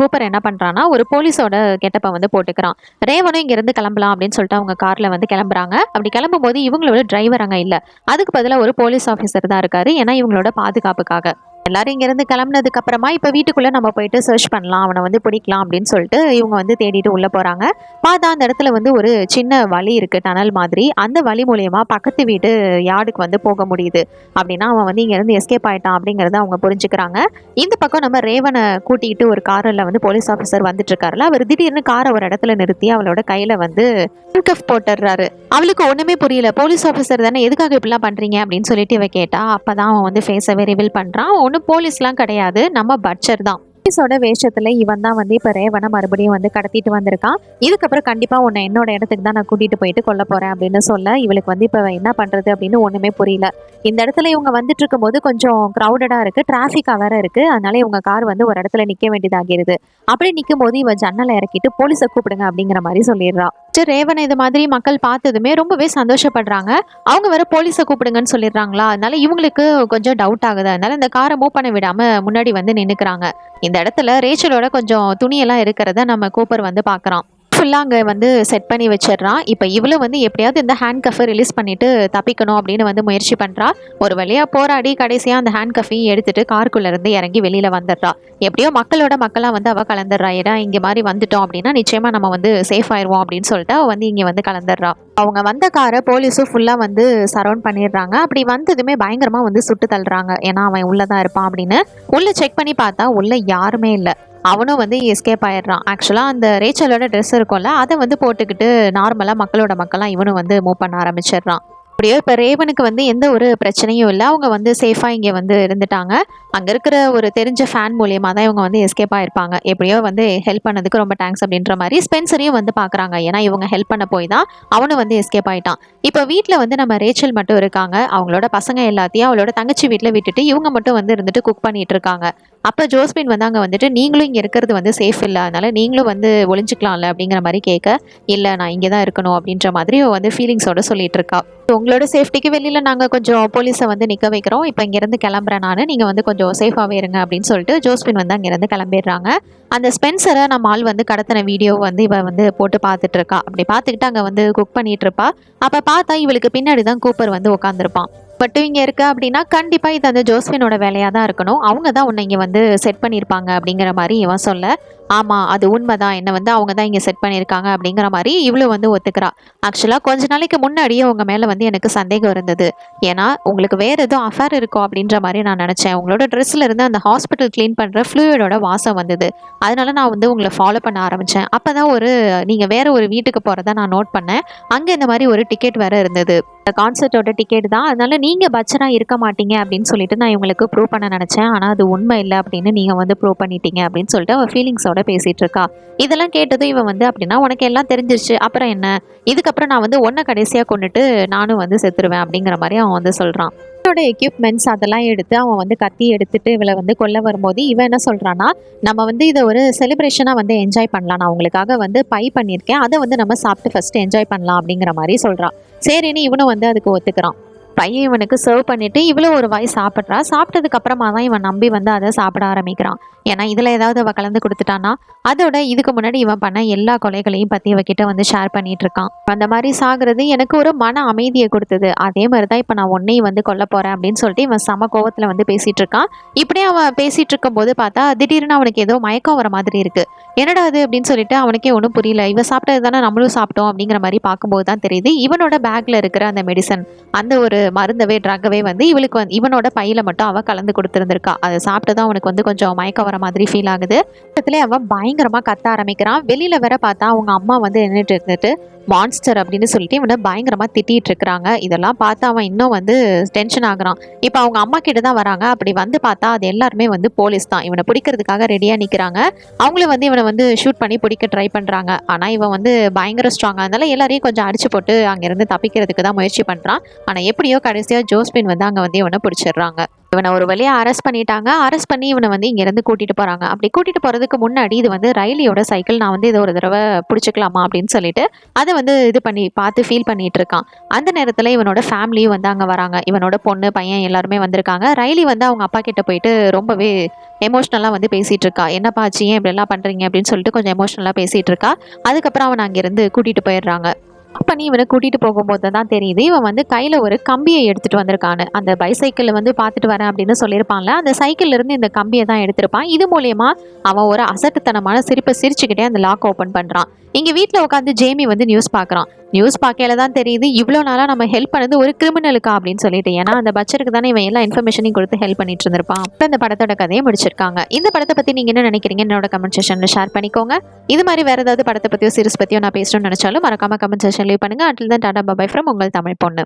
கூப்பர் என்ன பண்றான்னா ஒரு போலீஸோட கெட்டப்ப வந்து போட்டுக்கிறான். ரேவனும் இங்க இருந்து கிளம்பலாம் அப்படின்னு சொல்லிட்டு அவங்க கார்ல வந்து கிளம்புறாங்க. அப்படி கிளம்பும் போது இவங்களோட டிரைவர் அங்க இல்ல. அதுக்கு பதிலா ஒரு போலீஸ் ஆஃபீஸர் தான் இருக்காரு. ஏன்னா இவங்களோட பாதுகாப்புக்காக. எல்லாரும் இங்கேருந்து கிளம்புனதுக்கு அப்புறமா இப்போ வீட்டுக்குள்ளே நம்ம போயிட்டு சர்ச் பண்ணலாம், அவனை வந்து பிடிக்கலாம் அப்படின்னு சொல்லிட்டு இவங்க வந்து தேடிட்டு உள்ளே போகிறாங்க. பார்த்தா அந்த இடத்துல வந்து ஒரு சின்ன வழி இருக்குது, டனல் மாதிரி. அந்த வழி மூலயமா பக்கத்து வீட்டு யார்டுக்கு வந்து போக முடியுது. அப்படின்னா அவன் வந்து இங்கேருந்து எஸ்கேப் ஆயிட்டான் அப்படிங்கிறத அவங்க புரிஞ்சுக்கிறாங்க. இந்த பக்கம் நம்ம ரேவனை கூட்டிகிட்டு ஒரு காரில் வந்து போலீஸ் ஆஃபீஸர் வந்துட்டு இருக்காருல, அவர் திடீர்னு காரை ஒரு இடத்துல நிறுத்தி அவளோட கையில் வந்து ஹேண்ட்கஃப் போட்டுடுறாரு. அவளுக்கு ஒன்றுமே புரியல. போலீஸ் ஆஃபீஸர் தானே, எதுக்காக இப்படிலாம் பண்ணுறீங்க அப்படின்னு சொல்லிட்டு இவ கேட்டா. அப்போ தான் அவன் வந்து ஃபேஸை ரிவீல் பண்ணுறான். போலீஸ்லாம் கிடையாது, நம்ம பட்சர் தான். போலீஸோட வேஷத்துல இவன் தான் வந்து இப்ப ரேவனை மறுபடியும் வந்து கடத்திட்டு வந்திருக்கான். இதுக்கப்புறம் கண்டிப்பா உன்னை என்னோட இடத்துக்கு தான் நான் கூட்டிட்டு போயிட்டு கொல்ல போறேன் அப்படின்னு சொல்ல இவளுக்கு வந்து இப்ப என்ன பண்றது அப்படின்னு ஒண்ணுமே புரியல. இந்த இடத்துல இவங்க வந்துட்டு இருக்கும் போது கொஞ்சம் கிரௌடடா இருக்கு, டிராபிக்கா வேற இருக்கு. அதனால இவங்க கார் வந்து ஒரு இடத்துல நிக்க வேண்டியதாகிறது. அப்படி நிற்கும் போது இவ ஜன்னலை இறக்கிட்டு போலீஸை கூப்பிடுங்க அப்படிங்கிற மாதிரி சொல்லிடுறா. ரேவனை இது மாதிரி மக்கள் பார்த்ததுமே ரொம்பவே சந்தோஷப்படுறாங்க. அவங்க வேற போலீஸை கூப்பிடுங்கன்னு சொல்லிடுறாங்களா, அதனால இவங்களுக்கு கொஞ்சம் டவுட் ஆகுது. அதனால இந்த காரை மூவ் பண்ண விடாம முன்னாடி வந்து நின்னுக்கிறாங்க. இந்த இடத்துல ரேச்சலோட கொஞ்சம் துணியெல்லாம் இருக்கிறத நம்ம கூப்பர் வந்து பார்க்குறான். ஃபுல்லாக அங்கே வந்து செட் பண்ணி வச்சிடுறான். இப்போ இவ்வளோ வந்து எப்படியாவது இந்த ஹேண்ட் கஃபை ரிலீஸ் பண்ணிட்டு தப்பிக்கணும் அப்படின்னு வந்து முயற்சி பண்ணுறா. ஒரு வழியாக போராடி கடைசியாக அந்த ஹேண்ட் கஃபையும் எடுத்துட்டு காருக்குள்ளேருந்து இறங்கி வெளியில் வந்துடுறா. எப்படியோ மக்களோட மக்களாக வந்து அவள் கலந்துடுறா. ஏன்னா இங்கே மாதிரி வந்துட்டோம் அப்படின்னா நிச்சயமாக நம்ம வந்து சேஃப் ஆயிடுவோம் அப்படின்னு சொல்லிட்டு அவள் வந்து இங்கே வந்து கலந்துடுறா. அவங்க வந்த காரை போலீஸும் ஃபுல்லாக வந்து சரௌண்ட் பண்ணிடுறாங்க. அப்படி வந்ததுமே பயங்கரமாக வந்து சுட்டு தள்ளுறாங்க. ஏன்னா அவன் உள்ளே தான் இருப்பான் அப்படின்னு. உள்ளே செக் பண்ணி பார்த்தா உள்ளே யாருமே இல்லை. அவனும் வந்து எஸ்கேப் ஆயிடுறான். ஆக்சுவலாக அந்த ரேச்சலோட ட்ரெஸ் இருக்கும்ல, அதை வந்து போட்டுக்கிட்டு நார்மலாக மக்களோட மக்களாக இவனும் வந்து மூவ் பண்ண ஆரம்பிச்சிடுறான். அப்படியோ இப்போ ரேவனுக்கு வந்து எந்த ஒரு பிரச்சனையும் இல்லை. அவங்க வந்து சேஃபாக இங்கே வந்து இருந்துட்டாங்க. அங்கே இருக்கிற ஒரு தெரிஞ்ச ஃபேன் மூலியமாக தான் இவங்க வந்து எஸ்கேப் ஆகிருப்பாங்க. எப்படியோ வந்து ஹெல்ப் பண்ணதுக்கு ரொம்ப தேங்க்ஸ் அப்படின்ற மாதிரி ஸ்பென்சரையும் வந்து பார்க்குறாங்க. ஏன்னா இவங்க ஹெல்ப் பண்ண போய் தான் அவனும் வந்து எஸ்கேப் ஆகிட்டான். இப்போ வீட்டில் வந்து நம்ம ரேச்சல் மட்டும் இருக்காங்க. அவங்களோட பசங்க எல்லாத்தையும் அவளோட தங்கச்சி வீட்டில் விட்டுட்டு இவங்க மட்டும் வந்து இருந்துட்டு குக் பண்ணிட்டு இருக்காங்க. அப்போ ஜோஸ்பின் வந்து அங்கே வந்துட்டு நீங்களும் இங்கே இருக்கிறது வந்து சேஃப் இல்லை, அதனால நீங்களும் வந்து ஒளிஞ்சிக்கலாம்ல அப்படிங்கிற மாதிரி கேட்க, இல்லை நான் இங்கே தான் இருக்கணும் அப்படின்ற மாதிரி வந்து ஃபீலிங்ஸோட சொல்லிட்டு இருக்கா. உங்களோட சேஃப்டிக்கு வெளியில் நாங்கள் கொஞ்சம் போலீஸை வந்து நிற்க வைக்கிறோம், இப்போ இங்கேருந்து கிளம்புறேன் நான், நீங்கள் வந்து கொஞ்சம் சேஃபாகவே இருங்க அப்படின்னு சொல்லிட்டு ஜோஸ்பின் வந்து அங்கேருந்து கிளம்பிடுறாங்க. அந்த ஸ்பென்சரை நம்ம ஆள் வந்து கடத்தின வீடியோ வந்து இவ வந்து போட்டு பார்த்துட்டு இருக்கா. அப்படி பார்த்துக்கிட்டு அங்கே வந்து குக் பண்ணிட்டு இருப்பா. அப்போ பார்த்தா இவளுக்கு பின்னாடி தான் கூப்பர் வந்து உட்காந்துருப்பான். மட்டும் இங்கே இருக்க அப்படின்னா கண்டிப்பாக இது அந்த ஜோஸ்பினோட வேலையாக தான் இருக்கணும், அவங்க தான் உன்னை இங்கே வந்து செட் பண்ணியிருப்பாங்க அப்படிங்கிற மாதிரி இவன் சொல்ல, ஆமாம் அது உண்மைதான், என்னை வந்து அவங்க தான் இங்கே செட் பண்ணியிருக்காங்க அப்படிங்கிற மாதிரி இவ்வளோ வந்து ஒத்துக்கிறா. ஆக்சுவலாக கொஞ்ச நாளைக்கு முன்னாடியே உங்கள் மேலே வந்து எனக்கு சந்தேகம் இருந்தது. ஏன்னா உங்களுக்கு வேறு எதுவும் அஃபேர் இருக்கும் அப்படின்ற மாதிரி நான் நினச்சேன். உங்களோட ட்ரெஸ்ஸில் இருந்து அந்த ஹாஸ்பிட்டல் க்ளீன் பண்ணுற ஃப்ளூயிடோட வாசம் வந்தது. அதனால நான் வந்து உங்களை ஃபாலோ பண்ண ஆரம்பித்தேன். அப்போ தான் நீங்கள் வேறு ஒரு வீட்டுக்கு போகிறத நான் நோட் பண்ணேன். அங்கே இந்த மாதிரி ஒரு டிக்கெட் வேறு இருந்தது. கான்சர்ட்டோட டிக்கெட் தான். அதனால நீங்க பட்சரா இருக்க மாட்டீங்க அப்படின்னு சொல்லிட்டு நான் இவங்களுக்கு ப்ரூவ் பண்ண நினைச்சேன். ஆனா அது உண்மை இல்ல அப்படின்னு நீங்க வந்து ப்ரூவ் பண்ணிட்டீங்க அப்படின்னு சொல்லிட்டு அவ ஃபீலிங்ஸோட பேசிட்டு இருக்கா. இதெல்லாம் கேட்டதும் இவன் வந்து அப்படின்னா உனக்கு எல்லாம் தெரிஞ்சிருச்சு. அப்புறம் என்ன? இதுக்கப்புறம் நான் வந்து உன்ன கடைசியா கொன்னுட்டு நானும் வந்து செத்துருவேன் அப்படிங்கிற மாரி அவன் வந்து சொல்றான். அவனோட எக்யூப்மெண்ட்ஸ் அதெல்லாம் எடுத்து அவன் வந்து கத்தி எடுத்துட்டு இவள வந்து கொல்ல வரும்போது இவன் என்ன சொல்றான்னா, நம்ம வந்து இத ஒரு செலிப்ரேஷனா வந்து என்ஜாய் பண்ணலாம். நான் உங்களுக்காக வந்து பை பண்ணியிருக்கேன். அத வந்து நம்ம சாப்பிட்டு ஃபர்ஸ்ட் என்ஜாய் பண்ணலாம் அப்படிங்கிற மாரி சொல்றான். சரின்னு இவனும் வந்து அதுக்கு ஒத்துக்கிறான். பையன் இவனுக்கு சர்வ் பண்ணிட்டு இவ்வளவு ஒரு வாய் சாப்பிட்றா. சாப்பிட்டதுக்கு அப்புறமா தான் இவன் நம்பி வந்து அதை சாப்பிட ஆரம்பிக்கிறான். ஏன்னா இதுல ஏதாவது அவ கலந்து கொடுத்துட்டான்னா அதோட இதுக்கு முன்னாடி இவன் பண்ண எல்லா கொலைகளையும் பத்தி இவகிட்ட வந்து ஷேர் பண்ணிட்டு இருக்கான். அந்த மாதிரி சாகுறது எனக்கு ஒரு மன அமைதியை கொடுத்தது. அதே மாதிரிதான் இப்ப நான் உன்னையும் வந்து கொல்ல போறேன் அப்படின்னு சொல்லிட்டு இவன் சம கோவத்துல வந்து பேசிட்டு இருக்கான். இப்படியே அவன் பேசிட்டு இருக்கும் போது பார்த்தா திடீர்னு அவனுக்கு ஏதோ மயக்கம் வர மாதிரி இருக்கு. என்னடா அது அப்படின்னு சொல்லிட்டு அவனுக்கே ஒன்றும் புரியல. இவன் சாப்பிட்டது தானே நம்மளும் சாப்பிட்டோம் அப்படிங்கிற மாதிரி பார்க்கும்போது தான் தெரியுது இவனோட பேக்ல இருக்கிற அந்த மெடிசன், அந்த ஒரு மருந்தவே ட்ரக்கவே வந்து இவளுக்கு வந்து இவனோட பையில மட்டும் அவ கலந்து கொடுத்துருந்துருக்கா. அதை சாப்பிட்டுதான் அவனுக்கு வந்து கொஞ்சம் மயக்கம் வர மாதிரி ஃபீல் ஆகுது. இடத்துல அவன் பயங்கரமா கத்த ஆரம்பிக்கிறான். வெளியில வேற பார்த்தா அவங்க அம்மா வந்து நின்றுட்டு இருந்துட்டு மான்ஸ்டர் அப்படின்னு சொல்லிட்டு இவனை பயங்கரமா திட்டிட்டு இருக்கிறாங்க. இதெல்லாம் பார்த்து அவன் இன்னும் வந்து டென்ஷன் ஆகுறான். இப்போ அவங்க அம்மா கிட்ட தான் வராங்க. அப்படி வந்து பார்த்தா அது எல்லாருமே வந்து போலீஸ் தான். இவனை பிடிக்கிறதுக்காக ரெடியா நிக்கிறாங்க. அவங்களும் வந்து இவனை வந்து ஷூட் பண்ணி பிடிக்க ட்ரை பண்றாங்க. ஆனா இவன் வந்து பயங்கர ஸ்ட்ராங்கா இருந்தாலும் எல்லாரையும் கொஞ்சம் அடிச்சு போட்டு அங்கிருந்து தப்பிக்கிறதுக்கு தான் முயற்சி பண்றான். ஆனா எப்படியோ கடைசியா ஜோஸ்பின் வந்து அங்க வந்து இவனை பிடிச்சிடுறாங்க. இவனை ஒரு வழியா அரெஸ்ட் பண்ணிட்டாங்க. அரெஸ்ட் பண்ணி இவனை வந்து இங்க இருந்து கூட்டிட்டு போறாங்க. அப்படி கூட்டிட்டு போறதுக்கு முன்னாடி இது வந்து ரைலியோட சைக்கிள், நான் வந்து இதை ஒரு தடவை பிடிச்சிக்கலாமா அப்படின்னு சொல்லிட்டு அதை வந்து இது பண்ணி பார்த்து ஃபீல் பண்ணிட்டு இருக்கான். அந்த நேரத்துல இவனோட ஃபேமிலியும் வந்து அங்க வராங்க. இவனோட பொண்ணு பையன் எல்லாருமே வந்திருக்காங்க. ரைலி வந்து அவங்க அப்பா கிட்ட போயிட்டு ரொம்பவே எமோஷ்னலா வந்து பேசிட்டு இருக்கா. என்னப்பா ஆச்சு, ஏன் இப்படி எல்லாம் பண்றீங்க அப்படின்னு சொல்லிட்டு கொஞ்சம் எமோஷ்னலா பேசிட்டு இருக்கா. அதுக்கப்புறம் அவன் அங்கிருந்து கூட்டிட்டு போயிடுறாங்க. பண்ணி இவனை கூட்டிட்டு போகும்போது தான் தெரியுது இவன் வந்து கையில ஒரு கம்பியை எடுத்துட்டு வந்திருக்கான்னு. அந்த பைசைக்கிள் வந்து பார்த்துட்டு வரேன் அப்படின்னு சொல்லியிருப்பான்ல, அந்த சைக்கிள்ல இருந்து இந்த கம்பியை தான் எடுத்திருப்பான். இது மூலியமா அவன் ஒரு அசட்டுத்தனமான சிரிப்பை சிரிச்சுக்கிட்டே அந்த லாக் ஓபன் பண்றான். இங்க வீட்டுல உட்காந்து ஜேமி வந்து நியூஸ் பாக்குறான். நியூஸ் பார்க்கையில தான் தெரியுது இவ்வளோ நாளா நம்ம ஹெல்ப் பண்ணது ஒரு கிரிமினலுக்கா அப்படின்னு சொல்லிட்டு. ஏன்னா அந்த பட்சருக்கு தானே இவன் எல்லா இன்ஃபர்மேஷனையும் கொடுத்து ஹெல்ப் பண்ணிட்டு இருந்திருப்பான். அப்புறம் இந்த படத்தோட கதையை முடிச்சிருக்காங்க. இந்த படத்தை பத்தி நீங்க என்ன நினைக்கிறீங்க என்னோட கமெண்ட் செக்ஷன்ல ஷேர் பண்ணிக்கோங்க. இது மாதிரி வேற ஏதாவது படத்தை பத்தியோ சீரிஸ் பத்தியோ நான் பேசணும்னு நினைச்சாலும் மறக்காம கமெண்ட் செக்ஷன் லீவ் பண்ணுங்க. அட்டில் தான் டாடா பபாய் ஃப்ரம் உங்கள் தமிழ் பொண்ணு.